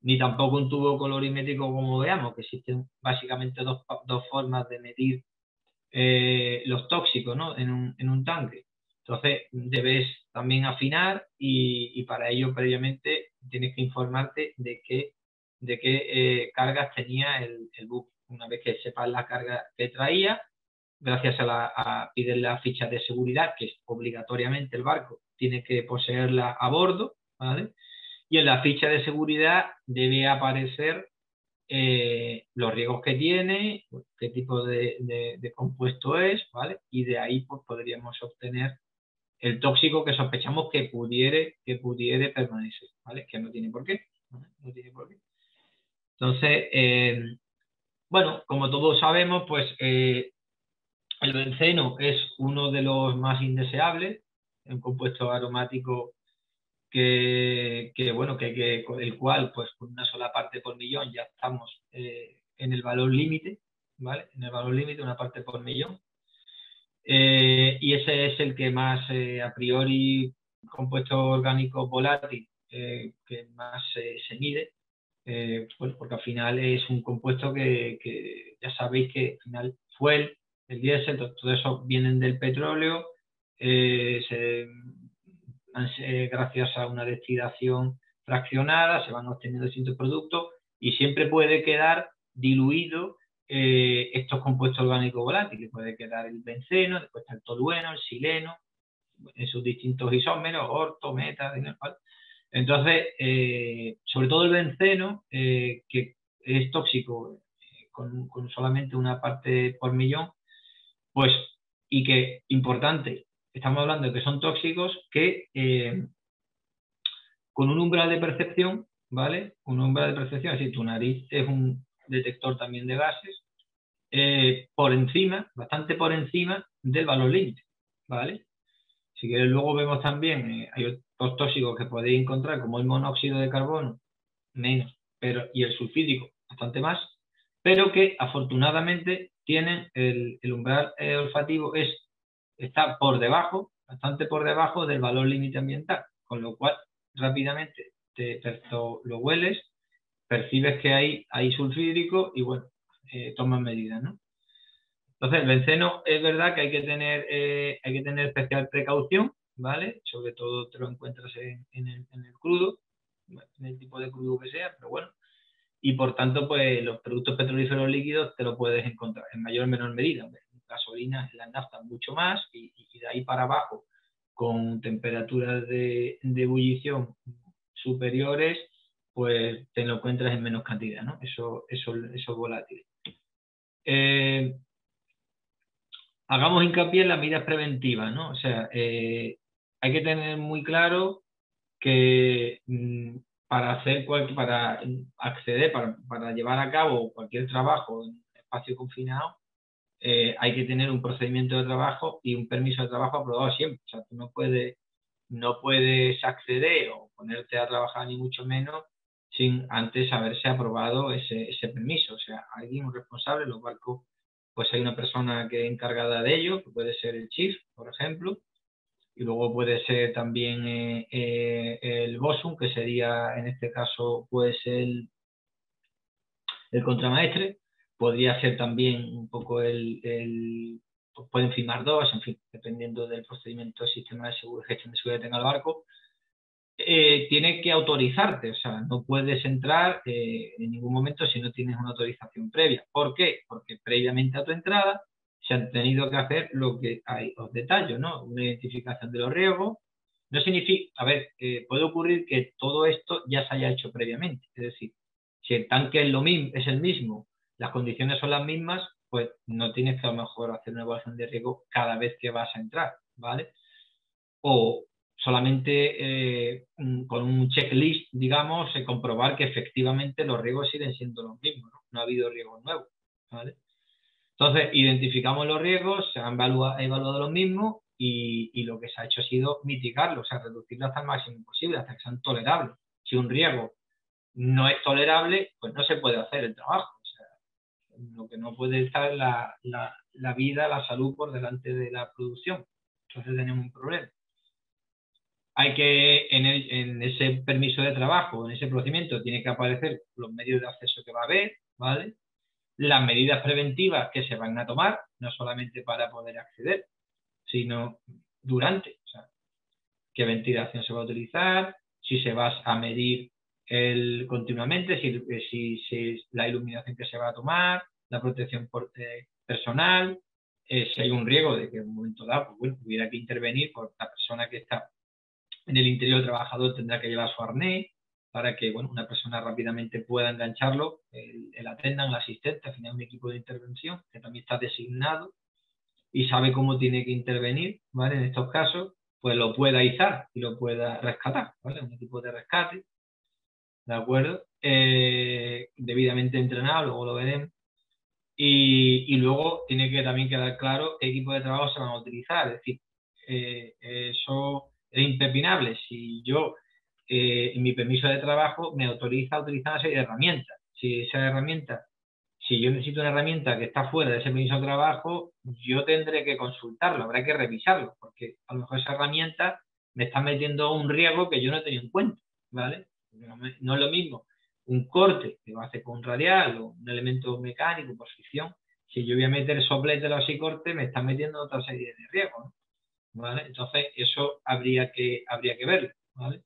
Ni tampoco un tubo colorimétrico como veamos, que existen básicamente dos formas de medir los tóxicos, ¿no? en un tanque. Entonces, debes también afinar y para ello previamente tienes que informarte de qué cargas tenía el buque. Una vez que sepas la carga que traía, gracias a pedir la ficha de seguridad, que es obligatoriamente el barco tiene que poseerla a bordo, ¿vale? Y en la ficha de seguridad debe aparecer los riesgos que tiene, qué tipo de compuesto es, ¿vale? Y de ahí pues, podríamos obtener el tóxico que sospechamos que pudiere permanecer, ¿vale? Que no tiene por qué, ¿vale? No tiene por qué. Entonces, bueno, como todos sabemos, pues el benceno es uno de los más indeseables, un compuesto aromático con el cual, pues con una sola parte por millón ya estamos en el valor límite, ¿vale? En el valor límite, una parte por millón. Y ese es el que más, a priori, compuesto orgánico volátil, que más se mide, pues porque al final es un compuesto que ya sabéis que al final fuel, el diésel, todo eso vienen del petróleo, gracias a una destilación fraccionada se van obteniendo distintos productos y siempre puede quedar diluido estos compuestos orgánicos volátiles. Puede quedar el benceno, después está el tolueno, el sileno, en sus distintos isómeros, orto, meta, ¿vale? Entonces, sobre todo el benceno, que es tóxico con solamente una parte por millón, pues, y que, importante, estamos hablando de que son tóxicos que con un umbral de percepción, ¿vale? Un umbral de percepción, es decir, tu nariz es un detector también de gases, por encima, bastante por encima del valor límite, ¿vale? Si quieres, luego vemos también, hay otros tóxicos que podéis encontrar, como el monóxido de carbono, menos, y el sulfídico, bastante más, pero que afortunadamente tienen el umbral olfativo es está por debajo, bastante por debajo del valor límite ambiental, con lo cual rápidamente lo hueles, percibes que hay sulfídrico y bueno, tomas medidas, ¿no? Entonces, el benceno es verdad que hay que tener especial precaución, ¿vale? Sobre todo te lo encuentras en el crudo, en el tipo de crudo que sea, pero bueno. Y por tanto, pues los productos petrolíferos líquidos te lo puedes encontrar en mayor o menor medida. En gasolina, en la nafta mucho más y de ahí para abajo, con temperaturas de ebullición superiores, pues te lo encuentras en menos cantidad, ¿no? Eso es volátil. Hagamos hincapié en las medidas preventivas, ¿no? O sea, hay que tener muy claro que para acceder, para llevar a cabo cualquier trabajo en un espacio confinado, hay que tener un procedimiento de trabajo y un permiso de trabajo aprobado siempre. O sea, tú no puedes acceder o ponerte a trabajar ni mucho menos sin antes haberse aprobado ese permiso. O sea, hay un responsable, los barcos, pues hay una persona que es encargada de ello, que puede ser el chief, por ejemplo, y luego puede ser también el bosun, que sería en este caso pues el contramaestre, podría ser también un poco pueden firmar dos, en fin, dependiendo del procedimiento del sistema de gestión de seguridad que tenga el barco. Tiene que autorizarte, o sea, no puedes entrar en ningún momento si no tienes una autorización previa. ¿Por qué? Porque previamente a tu entrada se han tenido que hacer lo que hay, os detallo, ¿no? Una identificación de los riesgos. No significa, a ver, puede ocurrir que todo esto ya se haya hecho previamente, es decir, si el tanque es el mismo, las condiciones son las mismas, pues no tienes que a lo mejor hacer una evaluación de riesgo cada vez que vas a entrar, ¿vale? O solamente con un checklist, digamos, comprobar que efectivamente los riesgos siguen siendo los mismos, ¿no? No ha habido riesgos nuevos, ¿vale? Entonces, identificamos los riesgos, se han evaluado los mismos y lo que se ha hecho ha sido mitigarlos, o sea, reducirlos hasta el máximo posible, hasta que sean tolerables. Si un riesgo no es tolerable, pues no se puede hacer el trabajo. O sea, lo que no puede estar es la vida, la salud por delante de la producción. Entonces tenemos un problema. Hay que, en ese permiso de trabajo, en ese procedimiento, tiene que aparecer los medios de acceso que va a haber, ¿vale? Las medidas preventivas que se van a tomar, no solamente para poder acceder, sino durante. O sea, qué ventilación se va a utilizar, si se va a medir continuamente, si la iluminación que se va a tomar, la protección personal, si hay un riesgo de que en un momento dado, pues bueno, hubiera que intervenir por la persona que está en el interior. El trabajador tendrá que llevar su arnés para que, bueno, una persona rápidamente pueda engancharlo, el attendant, el asistente, al final un equipo de intervención que también está designado y sabe cómo tiene que intervenir, ¿vale? En estos casos, pues lo pueda izar y lo pueda rescatar, ¿vale? Un equipo de rescate, ¿de acuerdo? Debidamente entrenado, luego lo veremos. Y luego tiene que también quedar claro qué equipo de trabajo se van a utilizar, es decir, eso es impepinable. Si yo, en mi permiso de trabajo, me autoriza a utilizar una serie de herramientas, si yo necesito una herramienta que está fuera de ese permiso de trabajo, yo tendré que consultarlo, habrá que revisarlo, porque a lo mejor esa herramienta me está metiendo un riesgo que yo no he tenido en cuenta, ¿vale? No es lo mismo un corte que va a hacer con un radial o un elemento mecánico por fricción. Si yo voy a meter sopletes de los y corte, me están metiendo otra serie de riesgos, ¿vale? Entonces, eso habría que verlo, ¿vale?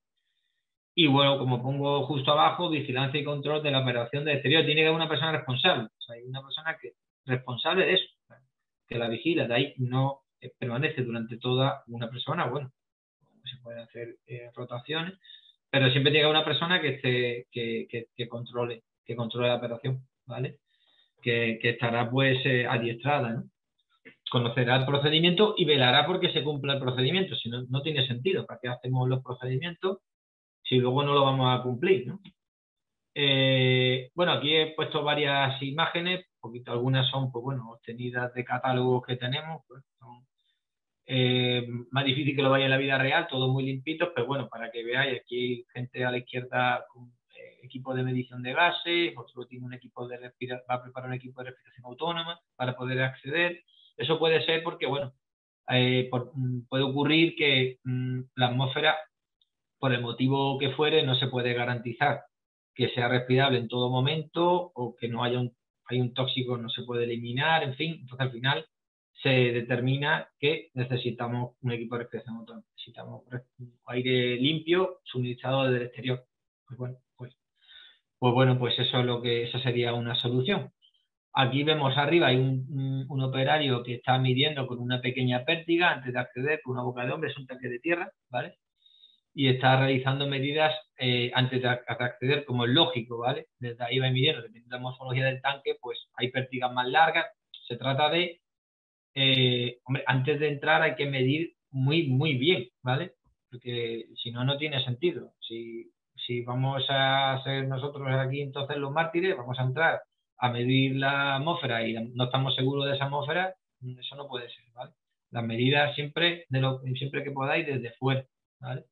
Y bueno, como pongo justo abajo, vigilancia y control de la operación de exterior. Tiene que haber una persona responsable. O sea, hay una persona responsable de eso, que la vigila. De ahí no permanece durante toda una persona. Bueno, se pueden hacer rotaciones, pero siempre tiene que haber una persona que controle la operación, ¿vale? Que estará pues adiestrada, ¿no? Conocerá el procedimiento y velará porque se cumpla el procedimiento. Si no, no tiene sentido. ¿Para qué hacemos los procedimientos si luego no lo vamos a cumplir, ¿no? Bueno, aquí he puesto varias imágenes, poquito, algunas son, pues bueno, obtenidas de catálogos que tenemos, pues, son más difícil que lo vaya en la vida real, todos muy limpitos, pero bueno, para que veáis, aquí hay gente a la izquierda con equipo de medición de gases, otro tiene un equipo va a preparar un equipo de respiración autónoma para poder acceder. Eso puede ser porque, bueno, puede ocurrir que la atmósfera, por el motivo que fuere, no se puede garantizar que sea respirable en todo momento o que no haya hay un tóxico, no se puede eliminar, en fin. Entonces, al final se determina que necesitamos un equipo de respiración autónoma, necesitamos aire limpio suministrado desde el exterior. Pues eso es esa sería una solución. Aquí vemos arriba hay un operario que está midiendo con una pequeña pértiga antes de acceder con una boca de hombre, es un tanque de tierra, ¿vale? Y está realizando medidas antes de acceder, como es lógico, ¿vale? Desde ahí va midiendo, dependiendo de la morfología del tanque, pues hay pértigas más largas. Se trata de, hombre, antes de entrar hay que medir muy bien, ¿vale? Porque si no, no tiene sentido. Si vamos a ser nosotros aquí entonces los mártires, vamos a entrar a medir la atmósfera y no estamos seguros de esa atmósfera, eso no puede ser, ¿vale? Las medidas siempre que podáis desde fuera, ¿vale?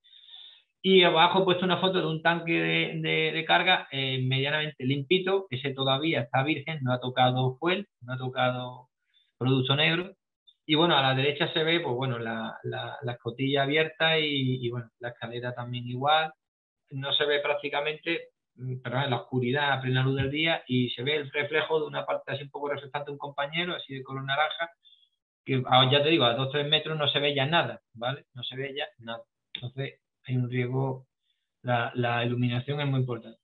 Y abajo he puesto una foto de un tanque de carga medianamente limpito, ese todavía está virgen, no ha tocado fuel, no ha tocado producto negro. Y bueno, a la derecha se ve, pues bueno, la escotilla abierta y bueno, la escalera también igual. No se ve prácticamente, perdón, en la oscuridad a plena luz del día, y se ve el reflejo de una parte así un poco reflectante de un compañero, así de color naranja, que ya te digo, a 2 o 3 metros no se ve ya nada, ¿vale? No se ve ya nada. Entonces hay un riesgo, la iluminación es muy importante.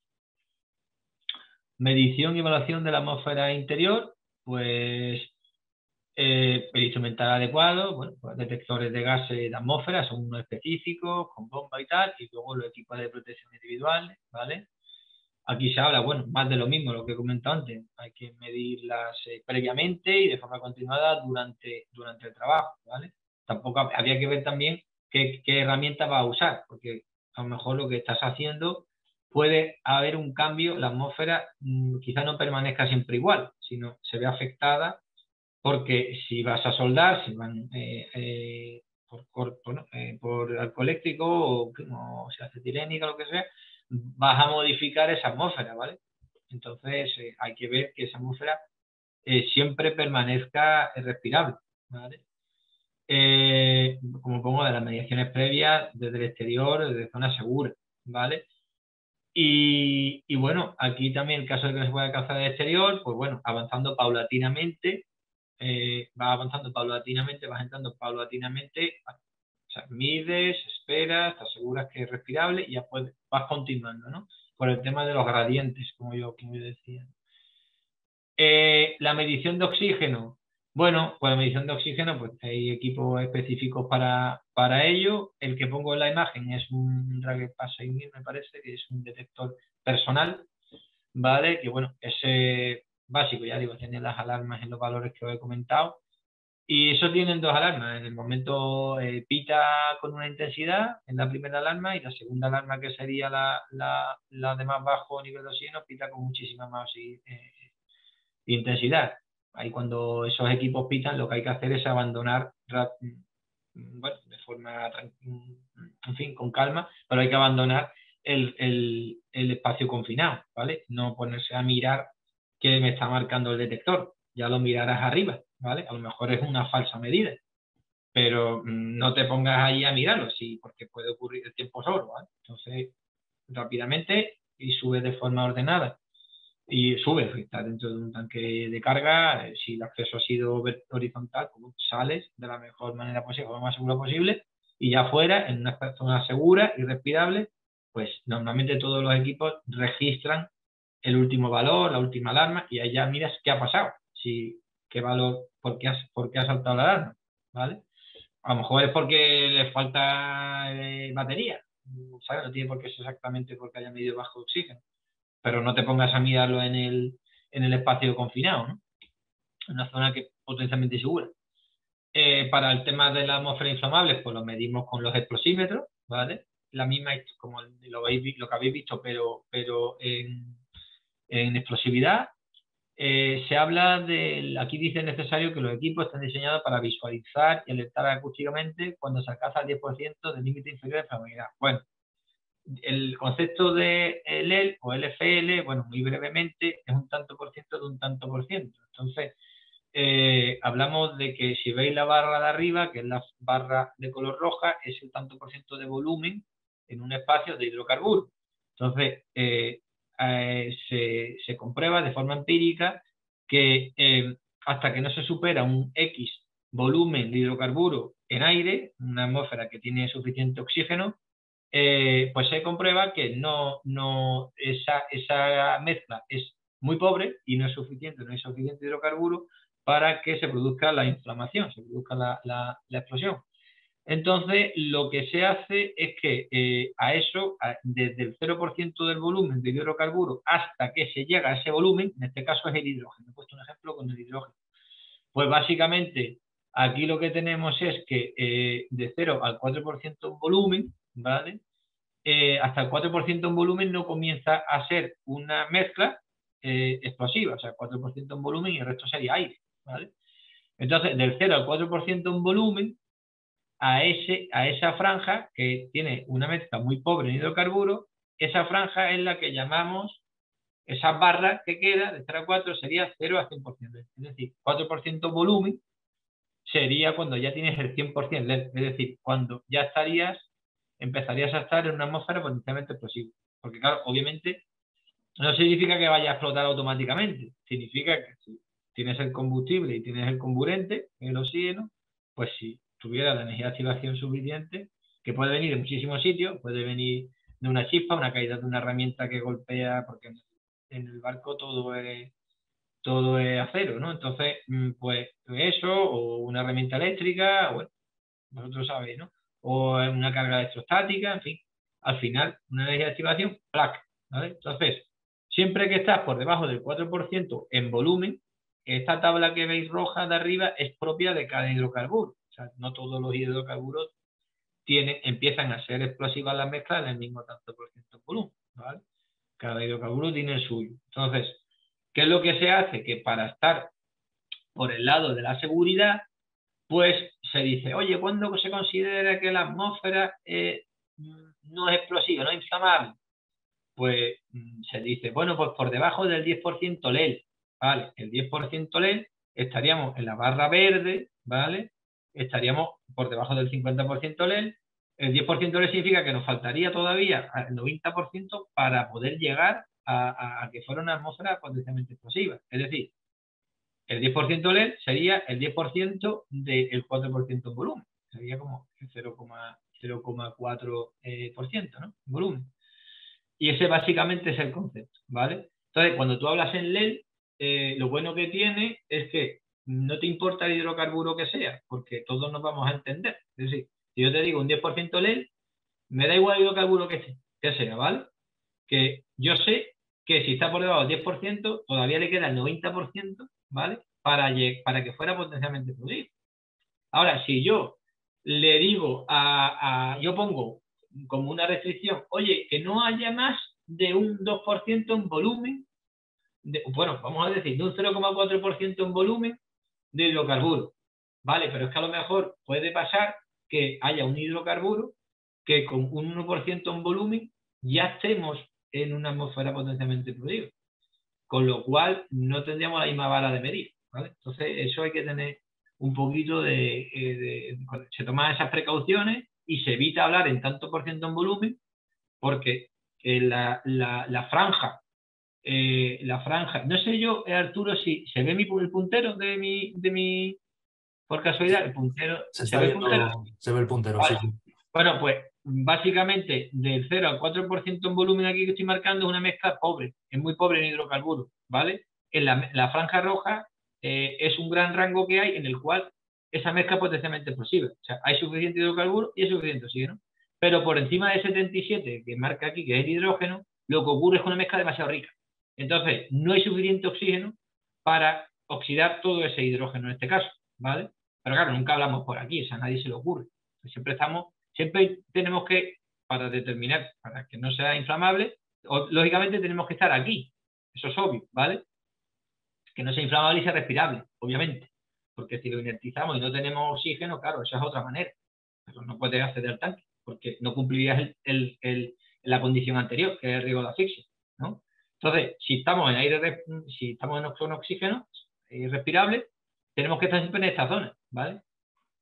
Medición y evaluación de la atmósfera interior, pues el instrumental adecuado, bueno, pues detectores de gases de atmósfera son unos específicos, con bomba y tal, y luego los equipos de protección individuales, ¿vale? Aquí se habla, bueno, más de lo mismo, lo que he comentado antes. Hay que medirlas previamente y de forma continuada durante el trabajo, ¿vale? Tampoco habría que ver también qué herramienta va a usar, porque a lo mejor lo que estás haciendo puede haber un cambio, la atmósfera quizá no permanezca siempre igual, sino se ve afectada porque si vas a soldar, si van por alcohol eléctrico o sea, acetilénica, lo que sea, vas a modificar esa atmósfera, ¿vale? Entonces hay que ver que esa atmósfera siempre permanezca respirable, ¿vale? Como pongo, de las mediaciones previas desde el exterior, desde zona segura, ¿vale? Y bueno, aquí también el caso de que no se pueda alcanzar el exterior, pues bueno, avanzando paulatinamente, vas entrando paulatinamente, o sea, mides, esperas, te aseguras que es respirable y ya vas continuando, ¿no? Por el tema de los gradientes, como yo decía. La medición de oxígeno. Bueno, pues la medición de oxígeno, pues hay equipos específicos para ello. El que pongo en la imagen es un Ragged Pass 6000, me parece, que es un detector personal, ¿vale? Que bueno, ese básico, ya digo, tiene las alarmas en los valores que os he comentado. Y eso tienen dos alarmas. En el momento pita con una intensidad en la primera alarma, y la segunda alarma, que sería la de más bajo nivel de oxígeno, pita con muchísima más intensidad. Ahí cuando esos equipos pitan, lo que hay que hacer es abandonar, bueno, de forma, en fin, con calma, pero hay que abandonar el espacio confinado, ¿vale? No ponerse a mirar qué me está marcando el detector, ya lo mirarás arriba, ¿vale? A lo mejor es una falsa medida, pero no te pongas ahí a mirarlo, sí, porque puede ocurrir el tiempo solo, ¿vale? Entonces, rápidamente y sube de forma ordenada. Y sube, está dentro de un tanque de carga. Si el acceso ha sido horizontal, pues sales de la mejor manera posible, lo más seguro posible, y ya afuera, en una zona segura y respirable, pues normalmente todos los equipos registran el último valor, la última alarma, y ahí ya miras qué ha pasado, qué valor, por qué ha saltado la alarma, ¿vale? A lo mejor es porque le falta batería, ¿sabes? No tiene por qué ser exactamente porque haya medido bajo oxígeno, pero no te pongas a mirarlo en el espacio confinado, ¿no? En una zona que es potencialmente insegura. Para el tema de la atmósfera inflamable, pues lo medimos con los explosímetros, ¿vale? La misma, como lo que habéis visto, pero en explosividad. Se habla aquí dice necesario que los equipos estén diseñados para visualizar y alertar acústicamente cuando se alcanza el 10% del límite inferior de flammabilidad. Bueno, el concepto de LEL o LFL, bueno, muy brevemente, es un tanto por ciento de un tanto por ciento. Entonces, hablamos de que si veis la barra de arriba, que es la barra de color roja, es el tanto por ciento de volumen en un espacio de hidrocarburos. Entonces, se comprueba de forma empírica que hasta que no se supera un X volumen de hidrocarburo en aire, una atmósfera que tiene suficiente oxígeno, pues se comprueba que esa mezcla es muy pobre y no es suficiente, no hay suficiente hidrocarburo para que se produzca la inflamación, se produzca la explosión. Entonces, lo que se hace es que desde el 0% del volumen de hidrocarburo hasta que se llega a ese volumen, en este caso es el hidrógeno, he puesto un ejemplo con el hidrógeno, pues básicamente aquí lo que tenemos es que de 0 al 4% en volumen, ¿vale? Hasta el 4% en volumen no comienza a ser una mezcla explosiva, o sea, 4% en volumen y el resto sería aire, ¿vale? Entonces, del 0 al 4% en volumen, a esa franja que tiene una mezcla muy pobre en hidrocarburos, esa franja es la que llamamos, esa barra que queda de 0 a 4 sería 0 a 100%. Es decir, 4% volumen sería cuando ya tienes el 100% LED, es decir, cuando ya empezarías a estar en una atmósfera potencialmente explosiva. Porque claro, obviamente no significa que vaya a explotar automáticamente, significa que si tienes el combustible y tienes el comburente, el oxígeno, pues si tuviera la energía de activación suficiente, que puede venir de muchísimos sitios, puede venir de una chispa, una caída de una herramienta que golpea, porque en el barco todo es acero, ¿no? Entonces, pues eso, o una herramienta eléctrica, bueno, vosotros sabéis, ¿no? O una carga electrostática, en fin, al final, una energía de activación, ¡plac! ¿Vale? Entonces, siempre que estás por debajo del 4% en volumen, esta tabla que veis roja de arriba es propia de cada hidrocarburo. O sea, no todos los hidrocarburos empiezan a ser explosivas las mezclas en el mismo tanto por ciento en volumen, ¿vale? Cada hidrocarburo tiene el suyo. Entonces, ¿qué es lo que se hace? Que para estar por el lado de la seguridad, pues se dice, oye, ¿cuándo se considera que la atmósfera no es explosiva, no es inflamable? Pues se dice, bueno, pues por debajo del 10% LEL, ¿vale? El 10% LEL estaríamos en la barra verde, ¿vale? Estaríamos por debajo del 50% LEL. El 10% LEL significa que nos faltaría todavía el 90% para poder llegar a que fuera una atmósfera potencialmente explosiva. Es decir, el 10% LED sería el 10% del 4% en volumen. Sería como el 0,4%, ¿no? En volumen. Y ese básicamente es el concepto, ¿vale? Entonces, cuando tú hablas en LED, lo bueno que tiene es que no te importa el hidrocarburo que sea, porque todos nos vamos a entender. Es decir, si yo te digo un 10% LED, me da igual el hidrocarburo que sea, ¿vale? Que yo sé que si está por debajo del 10%, todavía le queda el 90%, ¿vale? Para que fuera potencialmente explosivo. Ahora, si yo le digo yo pongo como una restricción, oye, que no haya más de un 2% en volumen, bueno, vamos a decir, de un 0,4% en volumen de hidrocarburo, ¿vale? Pero es que a lo mejor puede pasar que haya un hidrocarburo que con un 1% en volumen ya estemos en una atmósfera potencialmente explosiva, con lo cual no tendríamos la misma vara de medir, ¿vale? Entonces, eso hay que tener un poquito se toman esas precauciones y se evita hablar en tanto por ciento en volumen, porque la franja, no sé yo, Arturo, si se ve el puntero por casualidad, el puntero, Se ¿se está ve el puntero? viendo, se ve el puntero, Vale. sí, sí. Bueno, pues básicamente del 0 al 4% en volumen aquí que estoy marcando es una mezcla pobre, es muy pobre en hidrocarburos, ¿vale? En la franja roja es un gran rango que hay en el cual esa mezcla es potencialmente explosiva. O sea, hay suficiente hidrocarburo y hay suficiente oxígeno. Pero por encima de 77, que marca aquí, que es el hidrógeno, lo que ocurre es una mezcla demasiado rica. Entonces, no hay suficiente oxígeno para oxidar todo ese hidrógeno en este caso, ¿vale? Pero claro, nunca hablamos por aquí, o sea, a nadie se le ocurre. Siempre tenemos que, para determinar, para que no sea inflamable, lógicamente tenemos que estar aquí. Eso es obvio, ¿vale? Que no sea inflamable y sea respirable, obviamente. Porque si lo inertizamos y no tenemos oxígeno, claro, eso es otra manera. Pero no puedes acceder al tanque, porque no cumplirías la condición anterior, que es el riesgo de asfixia, ¿no? Entonces, si estamos en oxígeno respirable, tenemos que estar siempre en esta zona, ¿vale?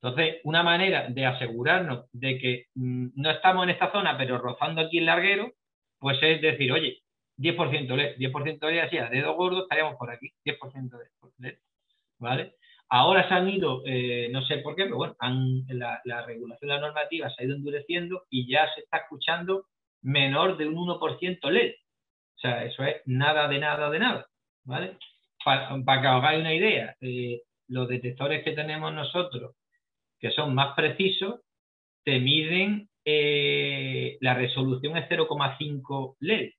Entonces, una manera de asegurarnos de que no estamos en esta zona, pero rozando aquí el larguero, pues es decir, oye, 10% LED, 10% LED, así a dedo gordo estaríamos por aquí, 10% LED, ¿vale? Ahora se han ido, no sé por qué, pero bueno, la regulación, la normativa se ha ido endureciendo y ya se está escuchando menor de un 1% LED. O sea, eso es nada de nada de nada, ¿vale? Para que os hagáis una idea, los detectores que tenemos nosotros, que son más precisos, te miden, la resolución es 0,5 LED.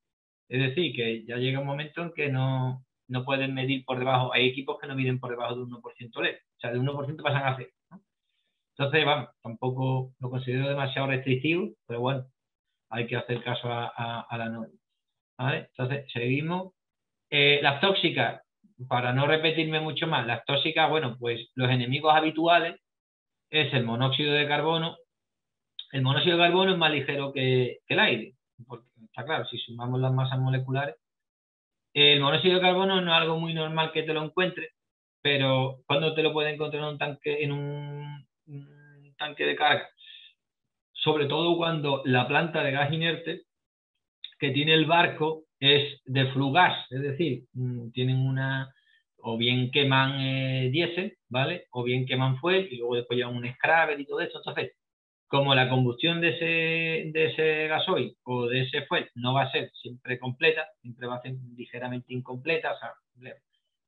Es decir, que ya llega un momento en que no pueden medir por debajo. Hay equipos que no miden por debajo de un 1% LED. O sea, de 1% pasan a 0, ¿no? Entonces, vamos, tampoco lo considero demasiado restrictivo, pero bueno, hay que hacer caso a la norma, ¿vale? Entonces, seguimos. Las tóxicas, para no repetirme mucho más, las tóxicas, bueno, pues los enemigos habituales es el monóxido de carbono. El monóxido de carbono es más ligero que el aire, porque está claro, si sumamos las masas moleculares, el monóxido de carbono no es algo muy normal que te lo encuentres, pero cuando te lo puedes encontrar en un tanque de carga, sobre todo cuando la planta de gas inerte que tiene el barco es de flue gas, es decir, tienen o bien queman diésel, ¿vale? O bien queman fuel y luego después llevan un scrubber y todo eso. Entonces, como la combustión de ese gasoil o de ese fuel no va a ser siempre completa, siempre va a ser ligeramente incompleta, o sea,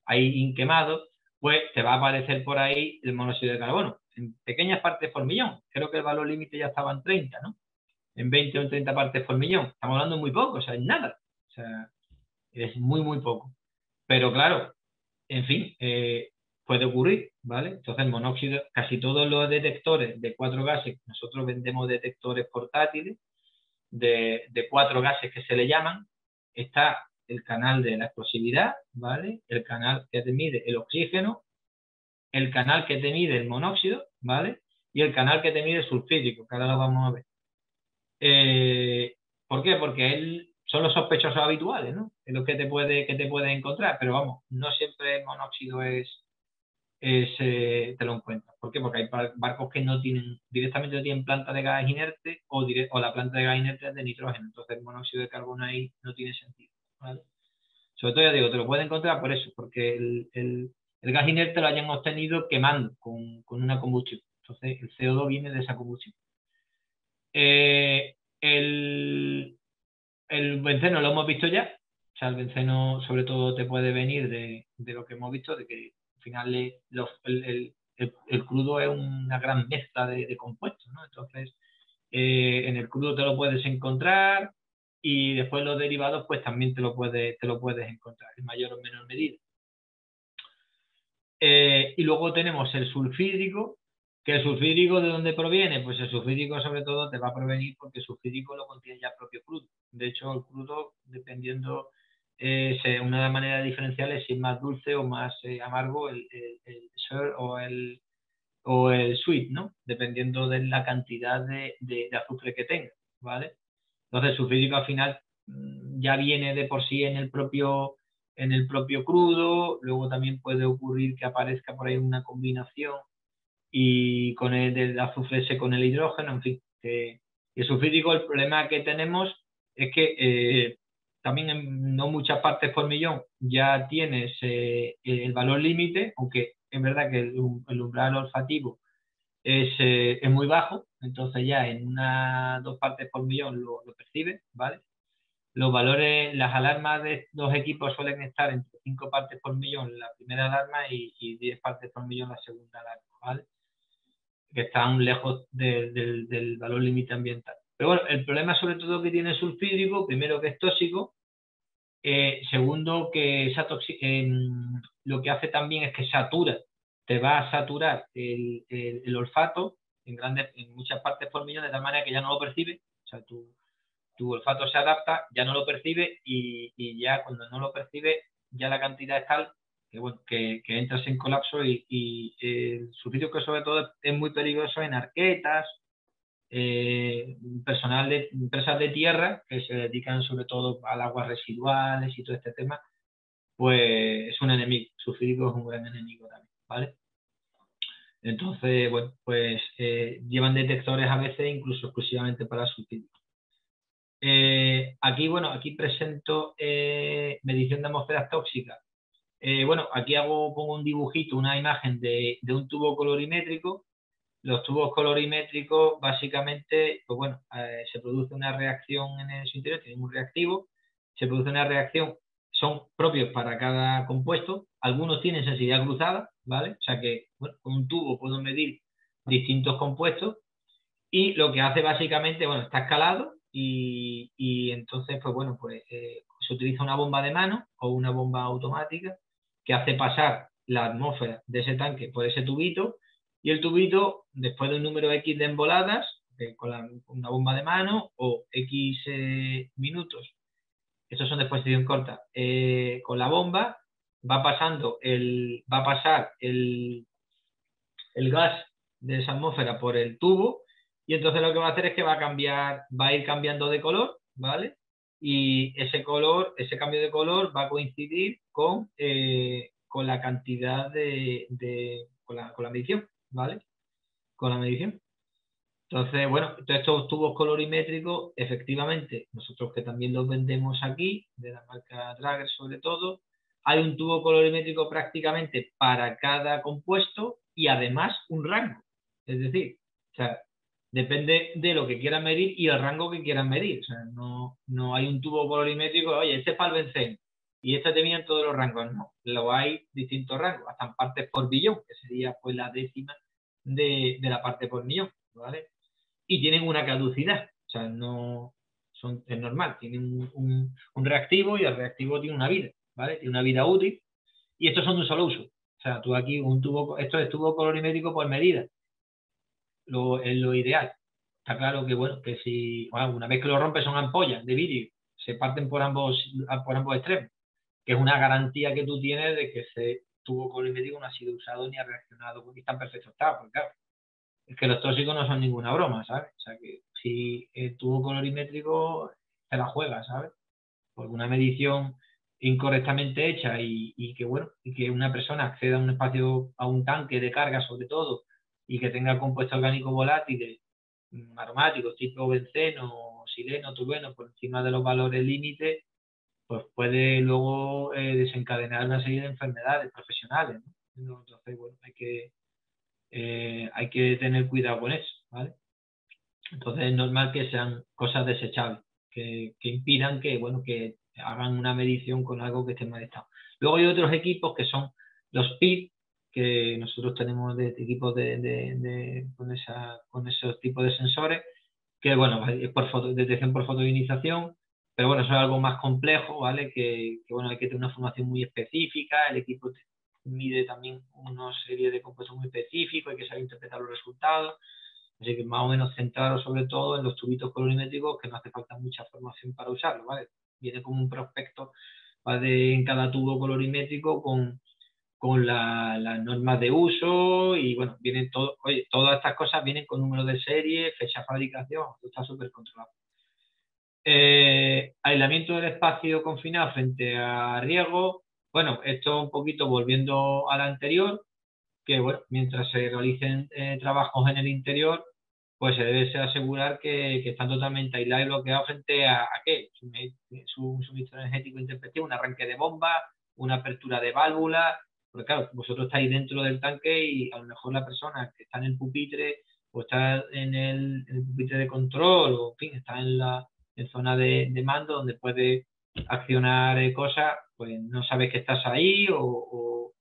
hay inquemado, pues te va a aparecer por ahí el monóxido de carbono, en pequeñas partes por millón. Creo que el valor límite ya estaba en 30, ¿no? En 20 o en 30 partes por millón. Estamos hablando de muy poco, o sea, es nada. O sea, es muy, muy poco. Pero claro, en fin, puede ocurrir, ¿vale? Entonces el monóxido, casi todos los detectores de 4 gases, nosotros vendemos detectores portátiles de 4 gases que se le llaman. Está el canal de la explosividad, ¿vale? El canal que te mide el oxígeno, el canal que te mide el monóxido, ¿vale? Y el canal que te mide el sulfídrico, que ahora lo vamos a ver. ¿Por qué? Porque son los sospechosos habituales, ¿no? Es lo que te puedes encontrar, pero vamos, no siempre el monóxido te lo encuentras. ¿Por qué? Porque hay barcos que directamente no tienen planta de gas inerte o la planta de gas inerte es de nitrógeno, entonces el monóxido de carbono ahí no tiene sentido, ¿vale? Sobre todo, ya digo, te lo puedes encontrar por eso, porque el gas inerte lo hayan obtenido quemando con una combustión. Entonces el CO2 viene de esa combustión. El benceno lo hemos visto ya. O sea, el benceno sobre todo te puede venir de lo que hemos visto, de que al final el crudo es una gran mezcla de compuestos, ¿no? Entonces, en el crudo te lo puedes encontrar y después los derivados pues también te lo puedes encontrar en mayor o menor medida. Y luego tenemos el sulfídrico, que el sulfídrico ¿de dónde proviene? Pues el sulfídrico sobre todo te va a provenir porque el sulfídrico lo contiene ya propio crudo. De hecho, el crudo, dependiendo, una manera de diferenciar es si es más dulce o más amargo el sour o el sweet, ¿no? Dependiendo de la cantidad de azufre que tenga, ¿vale? Entonces el sulfídrico al final ya viene de por sí en el propio crudo. Luego también puede ocurrir que aparezca por ahí una combinación y con el azufre ese con el hidrógeno, en fin. El sulfídrico, el problema que tenemos es que también en no muchas partes por millón ya tienes el valor límite, aunque es verdad que el umbral olfativo es muy bajo, entonces ya en 2 partes por millón lo percibes, ¿vale? Los valores, las alarmas de los equipos suelen estar entre 5 partes por millón la primera alarma y 10 partes por millón la segunda alarma, ¿vale? Que están lejos del valor límite ambiental. Pero bueno, el problema sobre todo que tiene el sulfídrico, primero que es tóxico, segundo que lo que hace también es que satura, te va a saturar el olfato en muchas partes por millón, de tal manera que ya no lo percibe. O sea, tu olfato se adapta, ya no lo percibe y ya cuando no lo percibe, ya la cantidad es tal que, bueno, que entras en colapso y el sulfídrico sobre todo es muy peligroso en arquetas, personal de empresas de tierra que se dedican sobre todo al aguas residuales y todo este tema, pues es un enemigo. El sulfídrico es un gran enemigo también, ¿vale? Entonces, bueno, pues llevan detectores a veces incluso exclusivamente para sulfídicos. Aquí, bueno, aquí presento medición de atmósferas tóxicas. Bueno, aquí pongo un dibujito, una imagen de un tubo colorimétrico. Los tubos colorimétricos, básicamente, pues bueno, se produce una reacción en su interior, tienen un reactivo, se produce una reacción, son propios para cada compuesto, algunos tienen sensibilidad cruzada, ¿vale? O sea que, bueno, con un tubo puedo medir distintos compuestos y lo que hace básicamente, bueno, está escalado y entonces, pues bueno, pues se utiliza una bomba de mano o una bomba automática que hace pasar la atmósfera de ese tanque por ese tubito y el tubito, después de un número X de emboladas, con una bomba de mano o X minutos, estos son de exposición corta, con la bomba va a pasar el gas de esa atmósfera por el tubo y entonces lo que va a hacer es que va a ir cambiando de color, ¿vale? Y ese cambio de color va a coincidir con la cantidad con la medición, ¿vale? Con la medición. Entonces, bueno, todos estos tubos colorimétricos, efectivamente, nosotros que también los vendemos aquí, de la marca Traeger sobre todo, hay un tubo colorimétrico prácticamente para cada compuesto y además un rango. Es decir, o sea, depende de lo que quieran medir y el rango que quieran medir. O sea, no hay un tubo colorimétrico, oye, este es para el benceno y este te viene en todos los rangos. No, lo hay distintos rangos, hasta en partes por billón, que sería pues la décima de la parte por millón, ¿vale? Y tienen una caducidad, o sea, es normal, tienen un reactivo y el reactivo tiene una vida, ¿vale? Tiene una vida útil y estos son de un solo uso. O sea, tú aquí esto es tubo colorimétrico por medida, es lo ideal. Está claro que, bueno, que si una vez que lo rompes son ampollas de vidrio, se parten por ambos extremos, que es una garantía que tú tienes de que ese tubo colorimétrico no ha sido usado ni ha reaccionado porque está en perfecto estado, porque claro, es que los tóxicos no son ninguna broma, ¿sabes? O sea que si el tubo colorimétrico se la juega, ¿sabes? Porque una medición incorrectamente hecha que bueno, y que una persona acceda a un espacio, a un tanque de carga sobre todo, y que tenga compuestos orgánicos volátiles aromáticos tipo benceno, sileno, tolueno por encima de los valores límites, pues puede luego desencadenar una serie de enfermedades profesionales, ¿no? Entonces, bueno, hay que tener cuidado con eso, ¿vale? Entonces es normal que sean cosas desechables, que impidan que hagan una medición con algo que esté en mal estado. Luego hay otros equipos que son los PID, que nosotros tenemos de equipos con esos tipos de sensores, que bueno, es por detección por fotonización, pero bueno, eso es algo más complejo, ¿vale? Bueno, hay que tener una formación muy específica, el equipo mide también una serie de compuestos muy específicos, hay que saber interpretar los resultados. Así que más o menos centrado sobre todo en los tubitos colorimétricos, que no hace falta mucha formación para usarlo, ¿vale? Viene como un prospecto, ¿vale? En cada tubo colorimétrico con las normas de uso y bueno, vienen todas estas cosas vienen con número de serie, fecha de fabricación, está súper controlado. Aislamiento del espacio confinado frente a riesgo. Bueno, esto un poquito volviendo al anterior, que bueno, mientras se realicen trabajos en el interior, pues se debe asegurar que están totalmente aislados y bloqueados frente a qué, su suministro energético intempestivo, un arranque de bomba, una apertura de válvula, porque claro, vosotros estáis dentro del tanque y a lo mejor la persona que está en el pupitre o está en el pupitre de control o en fin, está en zona de mando donde puede accionar cosas, pues no sabes que estás ahí o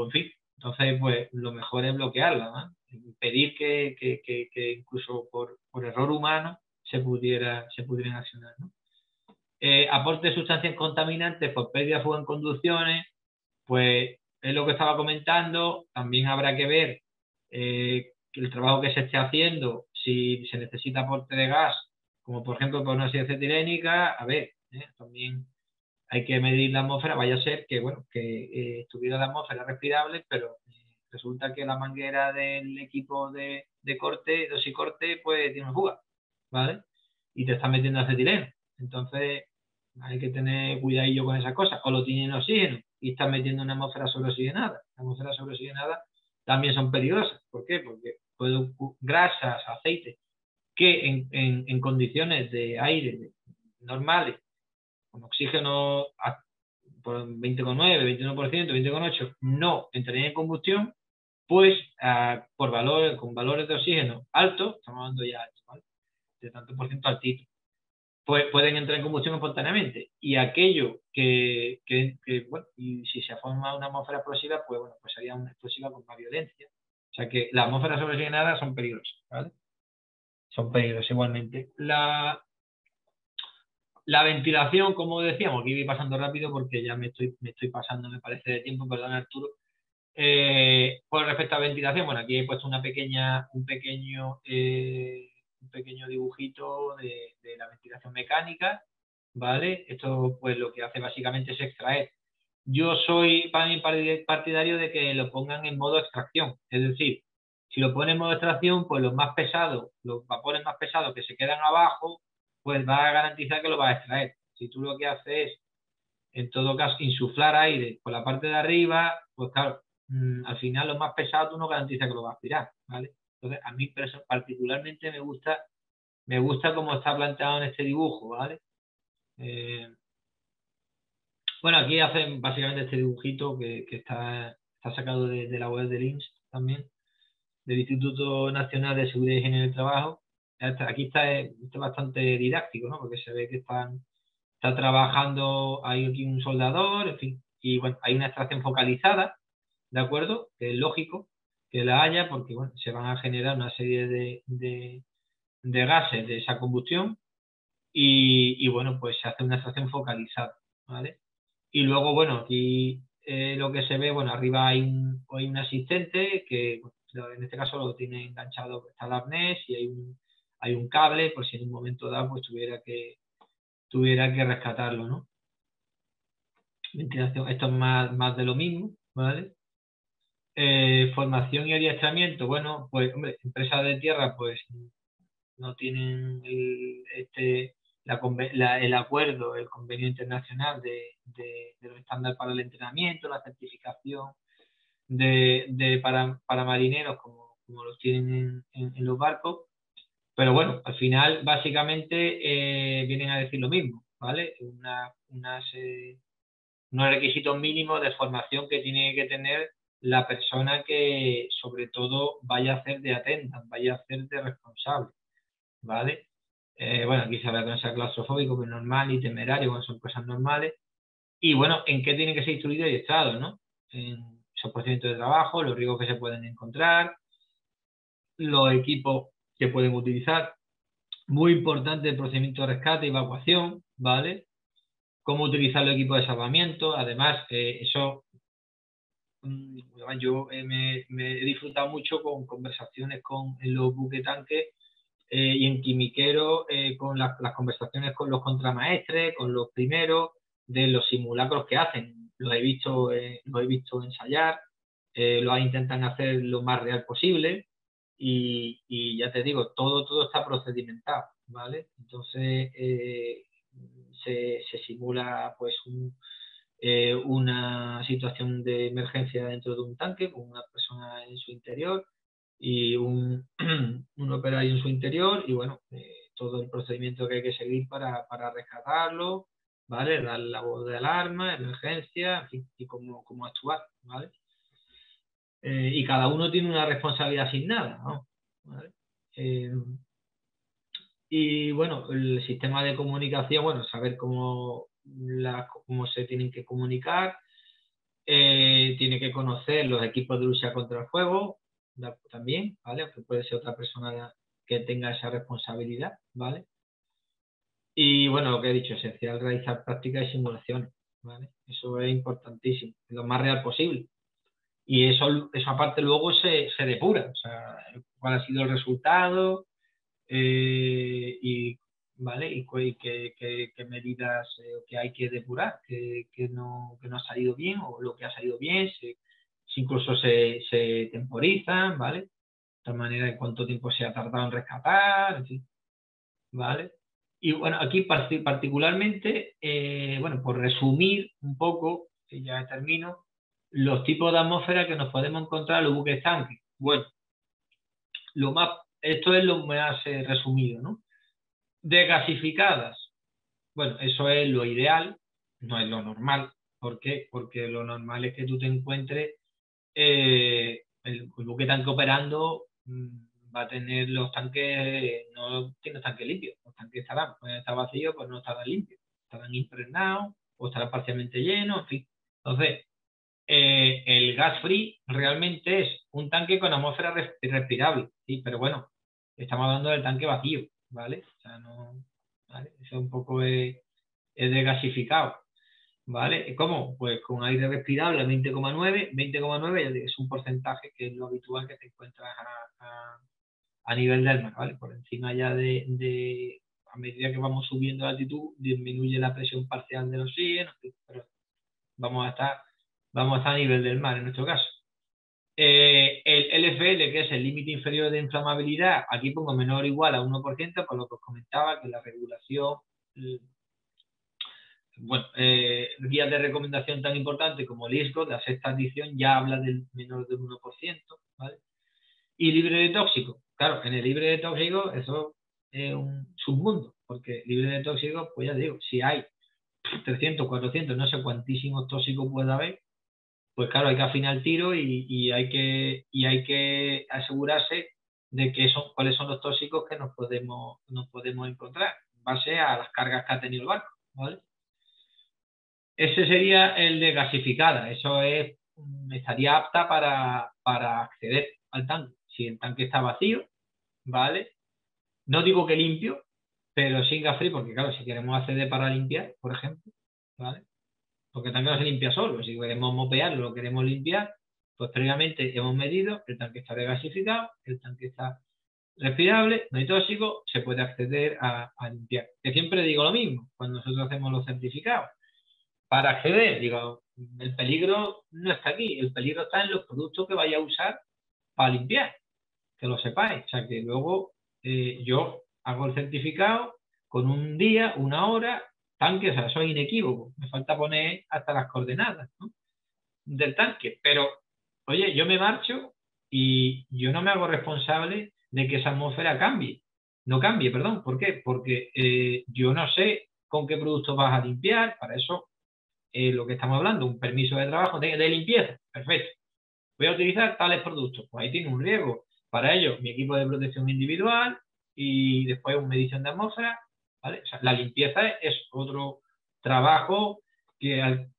en fin, entonces pues lo mejor es bloquearla, ¿no? Pedir que incluso por error humano se pudieran accionar, ¿no? Aporte de sustancias contaminantes por pérdida de fuego en conducciones, pues es lo que estaba comentando, también habrá que ver el trabajo que se esté haciendo, si se necesita aporte de gas, como por ejemplo por una oxidación etilénica, a ver, también hay que medir la atmósfera, vaya a ser que, bueno, que estuviera la atmósfera respirable, pero resulta que la manguera del equipo de osicorte, pues tiene una fuga, ¿vale? Y te está metiendo acetileno. Entonces, hay que tener cuidadillo con esas cosas. O lo tiene en oxígeno y estás metiendo una atmósfera sobreoxigenada. La atmósfera sobreoxigenada también son peligrosas. ¿Por qué? Porque grasas, aceites, que en condiciones de aire normales, con oxígeno por 20,9, 21%, 20,8, no entrarían en combustión, pues con valores de oxígeno altos, estamos hablando ya ¿vale? De tanto por ciento altito, pues pueden entrar en combustión espontáneamente. Y aquello bueno, y si se forma una atmósfera explosiva, pues bueno, pues sería una explosiva con más violencia. O sea que las atmósferas sobreoxigenadas son peligrosas, ¿vale? Son peligrosas igualmente. La ventilación, como decíamos, aquí voy pasando rápido porque ya me estoy pasando, me parece, de tiempo, perdón, Arturo. Con respecto a ventilación, bueno, aquí he puesto un pequeño dibujito de la ventilación mecánica, ¿vale? Esto pues lo que hace básicamente es extraer. Yo soy partidario de que lo pongan en modo extracción, es decir, si lo ponen en modo extracción, pues los vapores más pesados que se quedan abajo, pues va a garantizar que lo va a extraer. Si tú lo que haces es, en todo caso, insuflar aire por la parte de arriba, pues claro, al final lo más pesado tú no garantizas que lo va a aspirar, ¿vale? Entonces, a mí particularmente me gusta cómo está planteado en este dibujo, ¿vale? Bueno, aquí hacen básicamente este dibujito que está sacado de la web del INS también, del Instituto Nacional de Seguridad y Higiene del Trabajo. Aquí está bastante didáctico, ¿no? Porque se ve que está trabajando, hay aquí un soldador, en fin, y bueno, hay una extracción focalizada, ¿de acuerdo? Que es lógico que la haya porque, bueno, se van a generar una serie de gases de esa combustión y, bueno, pues se hace una extracción focalizada, ¿vale? Y luego, bueno, aquí lo que se ve, bueno, arriba hay un asistente que bueno, en este caso lo tiene enganchado, está el arnés y hay un cable por si en un momento dado pues tuviera que rescatarlo, ¿no? Ventilación, esto es más de lo mismo, ¿vale? Formación y adiestramiento, bueno, pues, hombre, empresas de tierra, pues no tienen el acuerdo, el convenio internacional de los estándares para el entrenamiento, la certificación para marineros como los tienen en los barcos, pero bueno, al final básicamente vienen a decir lo mismo, ¿vale? Unos requisitos mínimos de formación que tiene que tener la persona que sobre todo vaya a hacer de attendant, vaya a hacer de responsable, ¿vale? Bueno, aquí se habla que no sea claustrofóbico, que es normal, y temerario, bueno, son cosas normales. Y bueno, ¿en qué tiene que ser instruido y adiestrado, no? En esos procedimientos de trabajo, los riesgos que se pueden encontrar, los equipos que pueden utilizar. Muy importante el procedimiento de rescate y evacuación, ¿vale? Cómo utilizar los equipos de salvamiento. Además, eso yo me he disfrutado mucho con conversaciones en los buques tanques y en Quimiquero con las conversaciones con los contramaestres, con los primeros, de los simulacros que hacen. Los he visto ensayar, lo intentan hacer lo más real posible y ya te digo, todo está procedimentado, ¿vale? Entonces se simula pues una situación de emergencia dentro de un tanque con una persona en su interior y un operario en su interior y bueno, todo el procedimiento que hay que seguir para rescatarlo, ¿vale? Dar la voz de alarma, emergencia, en fin, y cómo actuar, ¿vale? Y cada uno tiene una responsabilidad asignada, ¿no? ¿Vale? Y bueno, el sistema de comunicación, bueno, saber cómo se tienen que comunicar, tiene que conocer los equipos de lucha contra el fuego también, ¿vale? Aunque puede ser otra persona que tenga esa responsabilidad, ¿vale? Y bueno, lo que he dicho, esencial realizar prácticas y simulaciones, ¿vale? Eso es importantísimo, lo más real posible. Y eso aparte luego se depura, o sea, cuál ha sido el resultado y ¿vale? Y qué medidas que hay que depurar, que no ha salido bien o lo que ha salido bien, si incluso se temporizan, ¿vale? De tal manera en cuánto tiempo se ha tardado en rescatar, en fin, ¿vale? Y bueno, aquí particularmente, bueno, por resumir un poco, que ya termino, Los tipos de atmósfera que nos podemos encontrar en los buques tanques. Bueno, esto es lo más resumido, ¿no? Desgasificadas. Bueno, eso es lo ideal, no es lo normal. ¿Por qué? Porque lo normal es que tú te encuentres el buque tanque operando, va a tener los tanques, no tiene tanques limpios, los tanques pueden estar vacíos, pues no estarán limpios, estarán impregnados o estarán parcialmente llenos, en fin. Entonces, el gas free realmente es un tanque con atmósfera respirable, ¿sí? Pero bueno, estamos hablando del tanque vacío, ¿vale? O sea, no, ¿vale? Eso un poco es desgasificado. ¿Vale? ¿Cómo? Pues con aire respirable 20,9. 20,9 es un porcentaje que es lo habitual que te encuentras a nivel del mar, ¿vale? Por encima ya a medida que vamos subiendo la altitud, disminuye la presión parcial del oxígeno, pero vamos a estar a nivel del mar en nuestro caso. El LFL, que es el límite inferior de inflamabilidad, aquí pongo menor o igual a 1%, por lo que os comentaba, que la regulación, bueno, guías de recomendación tan importantes como el ISCO, la sexta edición, ya habla del menor del 1%, ¿vale? Y libre de tóxicos. Claro, en el libre de tóxicos eso es un submundo, porque libre de tóxicos, pues ya digo, si hay 300, 400, no sé cuantísimos tóxicos puede haber, pues claro, hay que afinar el tiro y hay que asegurarse de cuáles son los tóxicos que nos podemos encontrar, en base a las cargas que ha tenido el barco, ¿vale? Ese sería el de gasificada. Eso estaría apta para acceder al tanque. Si el tanque está vacío, ¿vale? No digo que limpio, pero sin gas free, porque claro, si queremos acceder para limpiar, por ejemplo, ¿vale? Porque el tanque no se limpia solo. Si queremos mopearlo, lo queremos limpiar, pues previamente hemos medido, el tanque está desgasificado, el tanque está respirable, no hay tóxico, se puede acceder a limpiar. Que siempre digo lo mismo cuando nosotros hacemos los certificados. Para acceder, digo, el peligro no está aquí, el peligro está en los productos que vaya a usar para limpiar, que lo sepáis. O sea, que luego yo hago el certificado con un día, una hora, tanque, o sea, soy inequívoco. Me falta poner hasta las coordenadas, ¿no?, del tanque. Pero, oye, yo me marcho y yo no me hago responsable de que esa atmósfera cambie. No cambie, perdón. ¿Por qué? Porque yo no sé con qué productos vas a limpiar, para eso lo que estamos hablando, un permiso de trabajo de limpieza, perfecto. Voy a utilizar tales productos, pues ahí tiene un riesgo. Para ello, mi equipo de protección individual y después una medición de atmósfera, ¿vale? O sea, la limpieza es otro trabajo al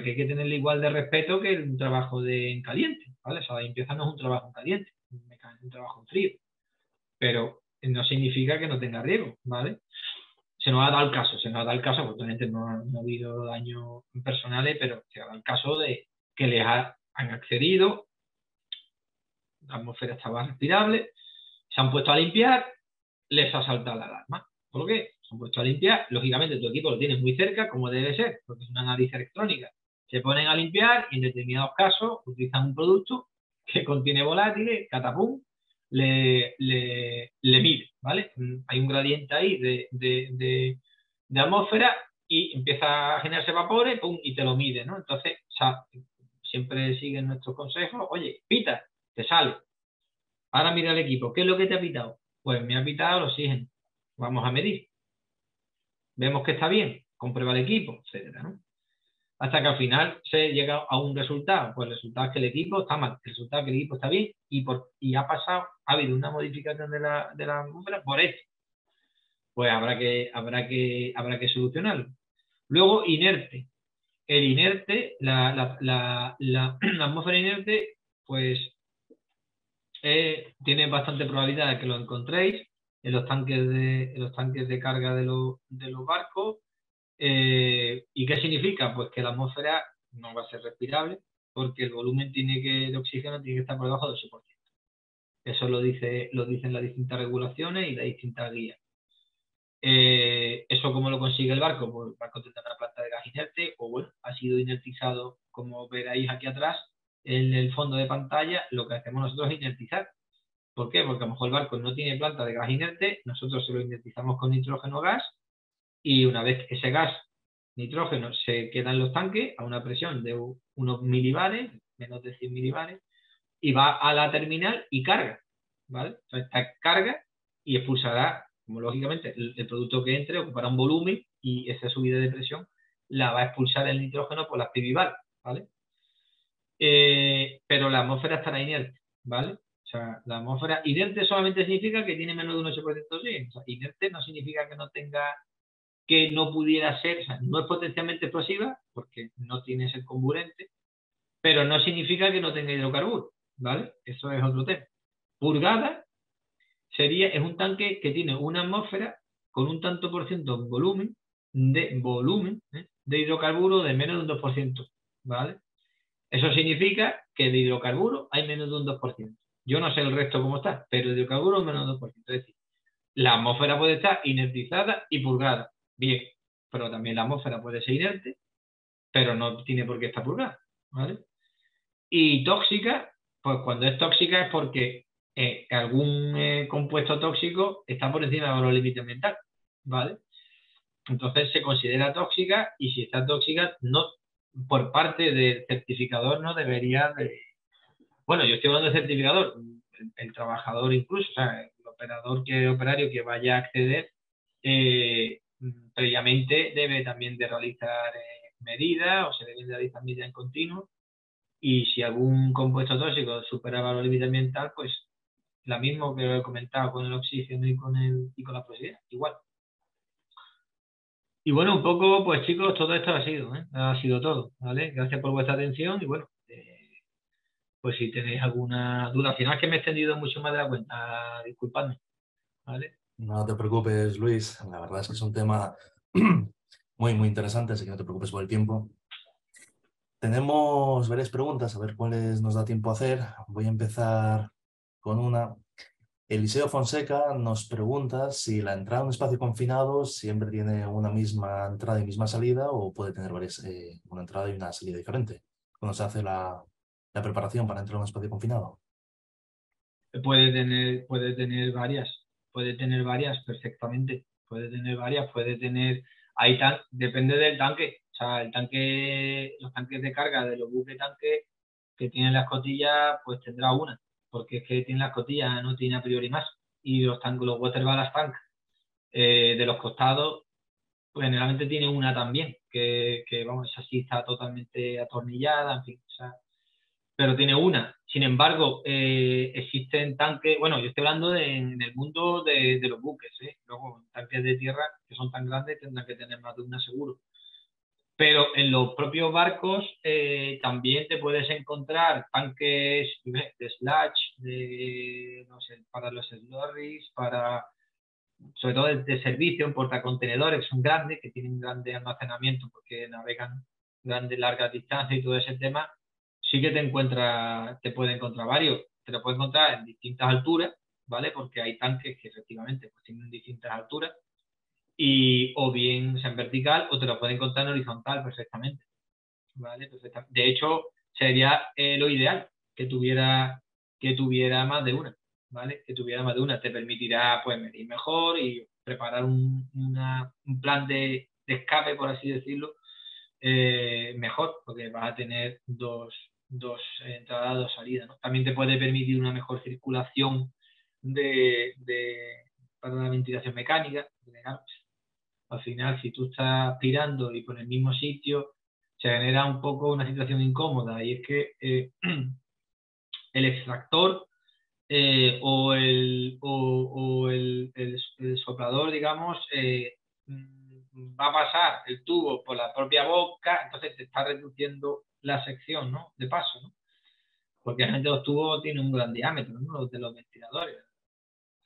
que hay que tenerle igual de respeto que un trabajo en caliente, ¿vale? O sea, la limpieza no es un trabajo en caliente, es un trabajo en frío, pero no significa que no tenga riesgo, ¿vale? Se nos ha dado el caso, obviamente no ha habido daños personales, pero se ha dado el caso de que les han accedido, la atmósfera estaba respirable, se han puesto a limpiar, les ha saltado la alarma. ¿Por qué? Se han puesto a limpiar, lógicamente tu equipo lo tienes muy cerca, como debe ser, porque es una nariz electrónica. Se ponen a limpiar y en determinados casos utilizan un producto que contiene volátiles, catapum, le mide, ¿vale? Hay un gradiente ahí de atmósfera y empieza a generarse vapores, pum, y te lo mide, ¿no? Entonces, o sea, siempre siguen nuestros consejos. Oye, pita, te sale. Ahora mira el equipo, ¿qué es lo que te ha pitado? Pues me ha pitado el oxígeno. Vamos a medir. Vemos que está bien, comprueba el equipo, etcétera, ¿no? Hasta que al final se llega a un resultado. Pues el resultado es que el equipo está mal, el resultado es que el equipo está bien y ha habido una modificación de la atmósfera por esto. Pues habrá que solucionarlo. Luego, inerte. El inerte, la atmósfera inerte, pues tiene bastante probabilidad de que lo encontréis en los tanques de carga de los barcos. ¿Y qué significa? Pues que la atmósfera no va a ser respirable porque el volumen de oxígeno tiene que estar por debajo del 8%. Eso lo dicen las distintas regulaciones y las distintas guías. ¿Eso cómo lo consigue el barco? Pues el barco tendrá una planta de gas inerte o, bueno, ha sido inertizado, como veréis aquí atrás, en el fondo de pantalla. Lo que hacemos nosotros es inertizar. ¿Por qué? Porque a lo mejor el barco no tiene planta de gas inerte, nosotros se lo inertizamos con nitrógeno gas y una vez ese gas nitrógeno se queda en los tanques a una presión de unos milibares, menos de 100 milibares, y va a la terminal y carga, ¿vale? Entonces, esta carga y expulsará, como lógicamente el producto que entre ocupará un volumen y esa subida de presión la va a expulsar el nitrógeno por las pibival, ¿vale? Pero la atmósfera estará inerte, ¿vale? O sea, la atmósfera inerte solamente significa que tiene menos de un 8% de oxígeno. O sea, inerte no significa que no tenga, que no pudiera ser, o sea, no es potencialmente explosiva porque no tienes el comburente, pero no significa que no tenga hidrocarburos, ¿vale? Eso es otro tema. Purgada es un tanque que tiene una atmósfera con un tanto por ciento de volumen de hidrocarburo de menos de un 2%, ¿vale? Eso significa que de hidrocarburos hay menos de un 2%. Yo no sé el resto cómo está, pero de hidrocarburos menos de un 2%. Es decir, la atmósfera puede estar inertizada y purgada. Bien, pero también la atmósfera puede ser inerte, pero no tiene por qué estar purgada, ¿vale? Y tóxica, pues cuando es tóxica es porque algún compuesto tóxico está por encima del valor límite ambiental, ¿vale? Entonces se considera tóxica y si está tóxica, no, por parte del certificador no debería de... Bueno, yo estoy hablando de certificador, el trabajador incluso, o sea, el operario que vaya a acceder, previamente debe también de realizar medidas o se deben de realizar medidas en continuo y si algún compuesto tóxico supera el valor límite ambiental, pues la mismo que he comentado con el oxígeno y con la porosidad, igual. Y bueno, un poco, pues chicos, todo esto ha sido todo, ¿vale? Gracias por vuestra atención y bueno, pues si tenéis alguna duda, al final es que me he extendido mucho más de la cuenta, disculpadme, ¿vale? No te preocupes, Luis. La verdad es que es un tema muy, muy interesante, así que no te preocupes por el tiempo. Tenemos varias preguntas, a ver cuáles nos da tiempo a hacer. Voy a empezar con una. Eliseo Fonseca nos pregunta si la entrada a un espacio confinado siempre tiene una misma entrada y misma salida o puede tener varias, una entrada y una salida diferente cuando se hace la preparación para entrar a un espacio confinado. Puede tener varias perfectamente, puede tener, ahí depende del tanque, o sea, los tanques de carga de los buques tanques que tienen la escotilla, pues tendrá una, porque es que tiene la escotilla, no tiene a priori más, y los tanques, los water ballast tank de los costados, pues generalmente tiene una también, que vamos, esa sí está totalmente atornillada, en fin, o sea, pero tiene una. Sin embargo, existen tanques, bueno, yo estoy hablando en el mundo de los buques, luego tanques de tierra que son tan grandes tendrán que tener más de una seguro. Pero en los propios barcos también te puedes encontrar tanques de sludge, no sé, para los slurries, sobre todo de servicio, en portacontenedores, son grandes, que tienen grande almacenamiento porque navegan grandes, largas distancias y todo ese tema, sí que te puede encontrar varios. Te lo puedes encontrar en distintas alturas, ¿vale? Porque hay tanques que efectivamente pues, tienen distintas alturas, o bien sea en vertical, o te lo pueden encontrar en horizontal perfectamente, ¿vale? De hecho, sería lo ideal que tuviera más de una, ¿vale? Que tuviera más de una. Te permitirá pues medir mejor y preparar un plan de escape, por así decirlo, mejor, porque vas a tener dos entradas, dos salidas, ¿no? También te puede permitir una mejor circulación para la ventilación mecánica. Claro, al final, si tú estás aspirando y por el mismo sitio, se genera un poco una situación incómoda y es que el extractor el soplador, digamos, va a pasar el tubo por la propia boca, entonces te está reduciendo la sección, ¿no? De paso, ¿no? Porque realmente los tubos tienen un gran diámetro, ¿no? Los de los ventiladores.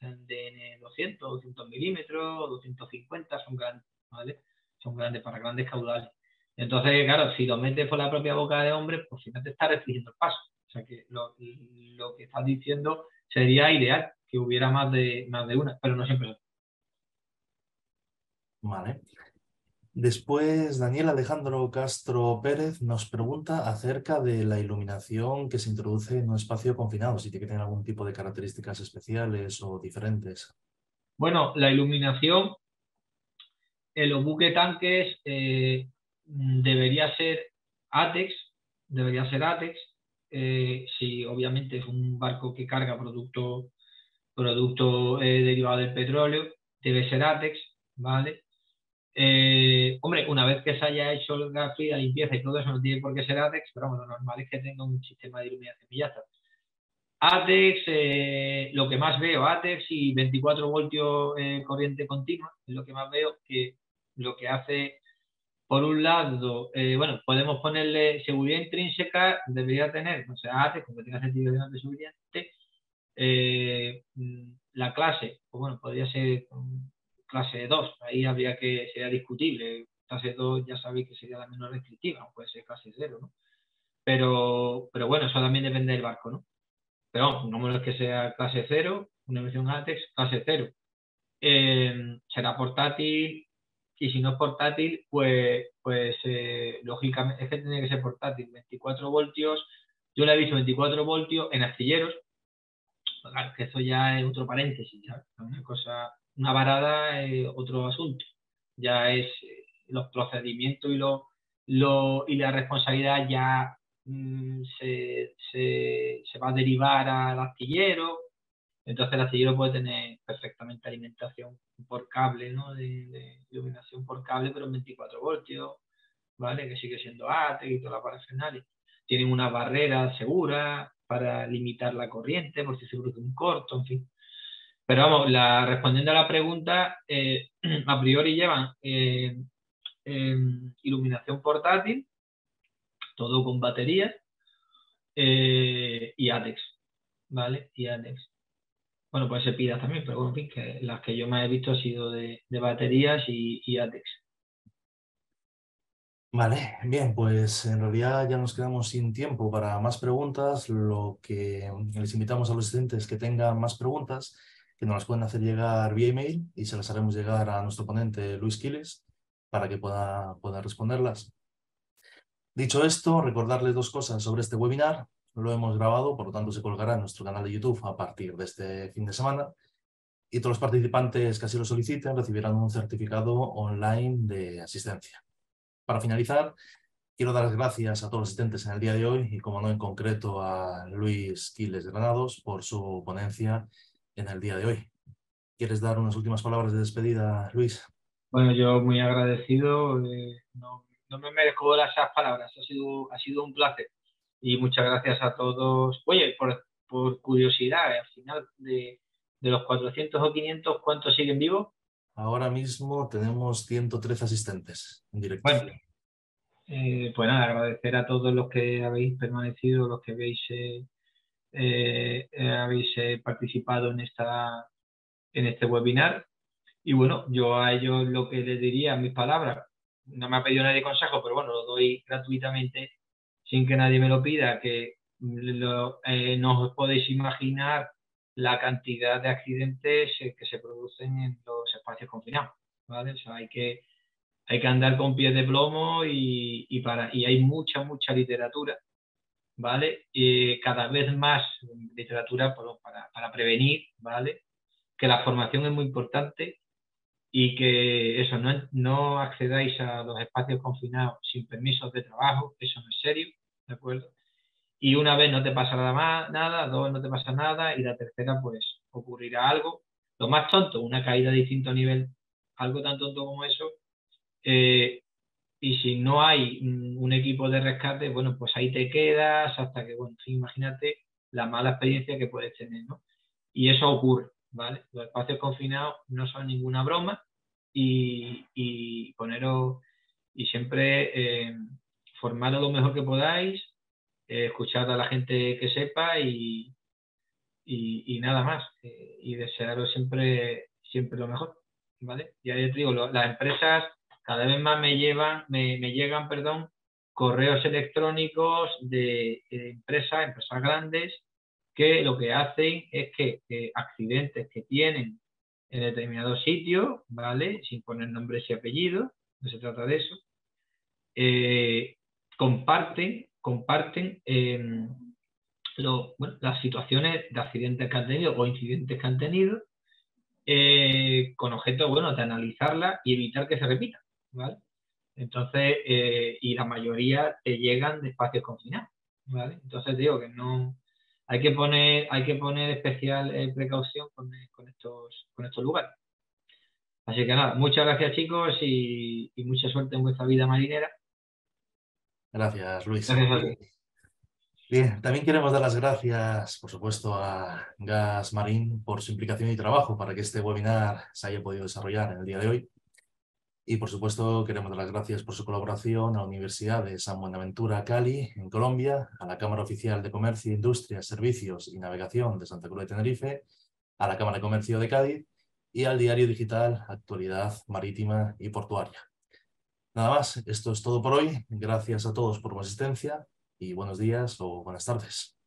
De 200, 200 milímetros, 250 son grandes, ¿vale? Son grandes para grandes caudales. Entonces, claro, si lo metes por la propia boca de hombre, pues si no te está restringiendo el paso. O sea que lo que estás diciendo sería ideal que hubiera más de una, pero no siempre. Vale. Después, Daniel Alejandro Castro Pérez nos pregunta acerca de la iluminación que se introduce en un espacio confinado, si tiene que tener algún tipo de características especiales o diferentes. Bueno, la iluminación en los buques tanques debería ser ATEX, si obviamente es un barco que carga producto derivado del petróleo, debe ser ATEX, ¿vale? Hombre, una vez que se haya hecho el gas fría, limpieza y todo eso, no tiene por qué ser ATEX, pero bueno, lo normal es que tenga un sistema de iluminación y ya está. ATEX, lo que más veo, ATEX y 24 voltios corriente continua, es lo que más veo, que lo que hace, por un lado, bueno, podemos ponerle seguridad intrínseca, debería tener, o sea, ATEX, como tenga sentido de seguridad, la clase, pues bueno, podría ser clase 2, ahí habría que, sería discutible, clase 2 ya sabéis que sería la menos restrictiva, puede ser clase 0, ¿no? Pero bueno, eso también depende del barco, ¿no? Pero pongámoslo que sea clase 0, una versión ATEX, clase 0. Será portátil y si no es portátil, pues lógicamente es que tiene que ser portátil. 24 voltios, yo le he visto 24 voltios en astilleros, claro, que eso ya es otro paréntesis, ¿sabes? Una cosa, una varada es otro asunto. Ya es los procedimientos y la responsabilidad ya se va a derivar al astillero. Entonces el astillero puede tener perfectamente alimentación por cable, ¿no? De iluminación por cable, pero en 24 voltios, ¿vale? Que sigue siendo ATEX y toda la parafernalia. Tienen una barrera segura para limitar la corriente por si se produce un corto, en fin. Pero vamos, respondiendo a la pregunta, a priori llevan iluminación portátil, todo con baterías, y ATEX, ¿vale? Y ATEX. Bueno, puede ser pilas también, pero bueno, en fin, que las que yo más he visto han sido de baterías y ATEX. Vale, bien, pues en realidad ya nos quedamos sin tiempo para más preguntas. Lo que les invitamos a los estudiantes que tengan más preguntas, que nos las pueden hacer llegar vía email y se las haremos llegar a nuestro ponente Luis Quiles para que pueda responderlas. Dicho esto, recordarles dos cosas sobre este webinar. Lo hemos grabado, por lo tanto se colgará en nuestro canal de YouTube a partir de este fin de semana. Y todos los participantes que así lo soliciten recibirán un certificado online de asistencia. Para finalizar, quiero dar las gracias a todos los asistentes en el día de hoy y, como no, en concreto a Luis Quiles Granados por su ponencia en el día de hoy. ¿Quieres dar unas últimas palabras de despedida, Luis? Bueno, yo muy agradecido, no me merezco esas palabras, ha sido un placer. Y muchas gracias a todos. Oye, por curiosidad, al final de los 400 o 500, ¿cuántos siguen vivos? Ahora mismo tenemos 113 asistentes en directo. Bueno, pues nada, agradecer a todos los que habéis permanecido, los que habéis participado en este webinar. Y bueno, yo a ellos lo que les diría, mis palabras, no me ha pedido nadie consejo, pero bueno, lo doy gratuitamente sin que nadie me lo pida, que no os podéis imaginar la cantidad de accidentes que se producen en los espacios confinados, ¿vale? O sea, hay que andar con pies de plomo y hay mucha literatura, ¿vale? Cada vez más literatura para prevenir, ¿vale? Que la formación es muy importante y que eso, no accedáis a los espacios confinados sin permisos de trabajo, eso no es serio, ¿de acuerdo? Y una vez no te pasa nada, dos no te pasa nada y la tercera pues ocurrirá algo. Lo más tonto, una caída de distinto nivel, algo tan tonto como eso. Y si no hay un equipo de rescate, bueno, pues ahí te quedas hasta que, bueno, imagínate la mala experiencia que puedes tener, ¿no? Y eso ocurre, ¿vale? Los espacios confinados no son ninguna broma y poneros y siempre formaros lo mejor que podáis, escuchar a la gente que sepa y nada más. Y desearos siempre lo mejor, ¿vale? Ya te digo, las empresas cada vez más me llegan, perdón, correos electrónicos de empresas grandes que lo que hacen es que accidentes que tienen en determinado sitio, ¿vale? Sin poner nombres y apellidos, no se trata de eso, comparten las situaciones de accidentes que han tenido o incidentes que han tenido con objeto, bueno, de analizarla y evitar que se repita, ¿vale? Entonces, y la mayoría te llegan de espacios confinados, ¿vale? Entonces digo que no hay que poner especial precaución con estos lugares. Así que nada, muchas gracias chicos y mucha suerte en vuestra vida marinera. Gracias, Luis. Gracias a ti. Bien, también queremos dar las gracias, por supuesto, a Gas Marín por su implicación y trabajo para que este webinar se haya podido desarrollar en el día de hoy. Y, por supuesto, queremos dar las gracias por su colaboración a la Universidad de San Buenaventura, Cali, en Colombia, a la Cámara Oficial de Comercio, Industria, Servicios y Navegación de Santa Cruz de Tenerife, a la Cámara de Comercio de Cádiz y al diario digital Actualidad Marítima y Portuaria. Nada más, esto es todo por hoy. Gracias a todos por su asistencia y buenos días o buenas tardes.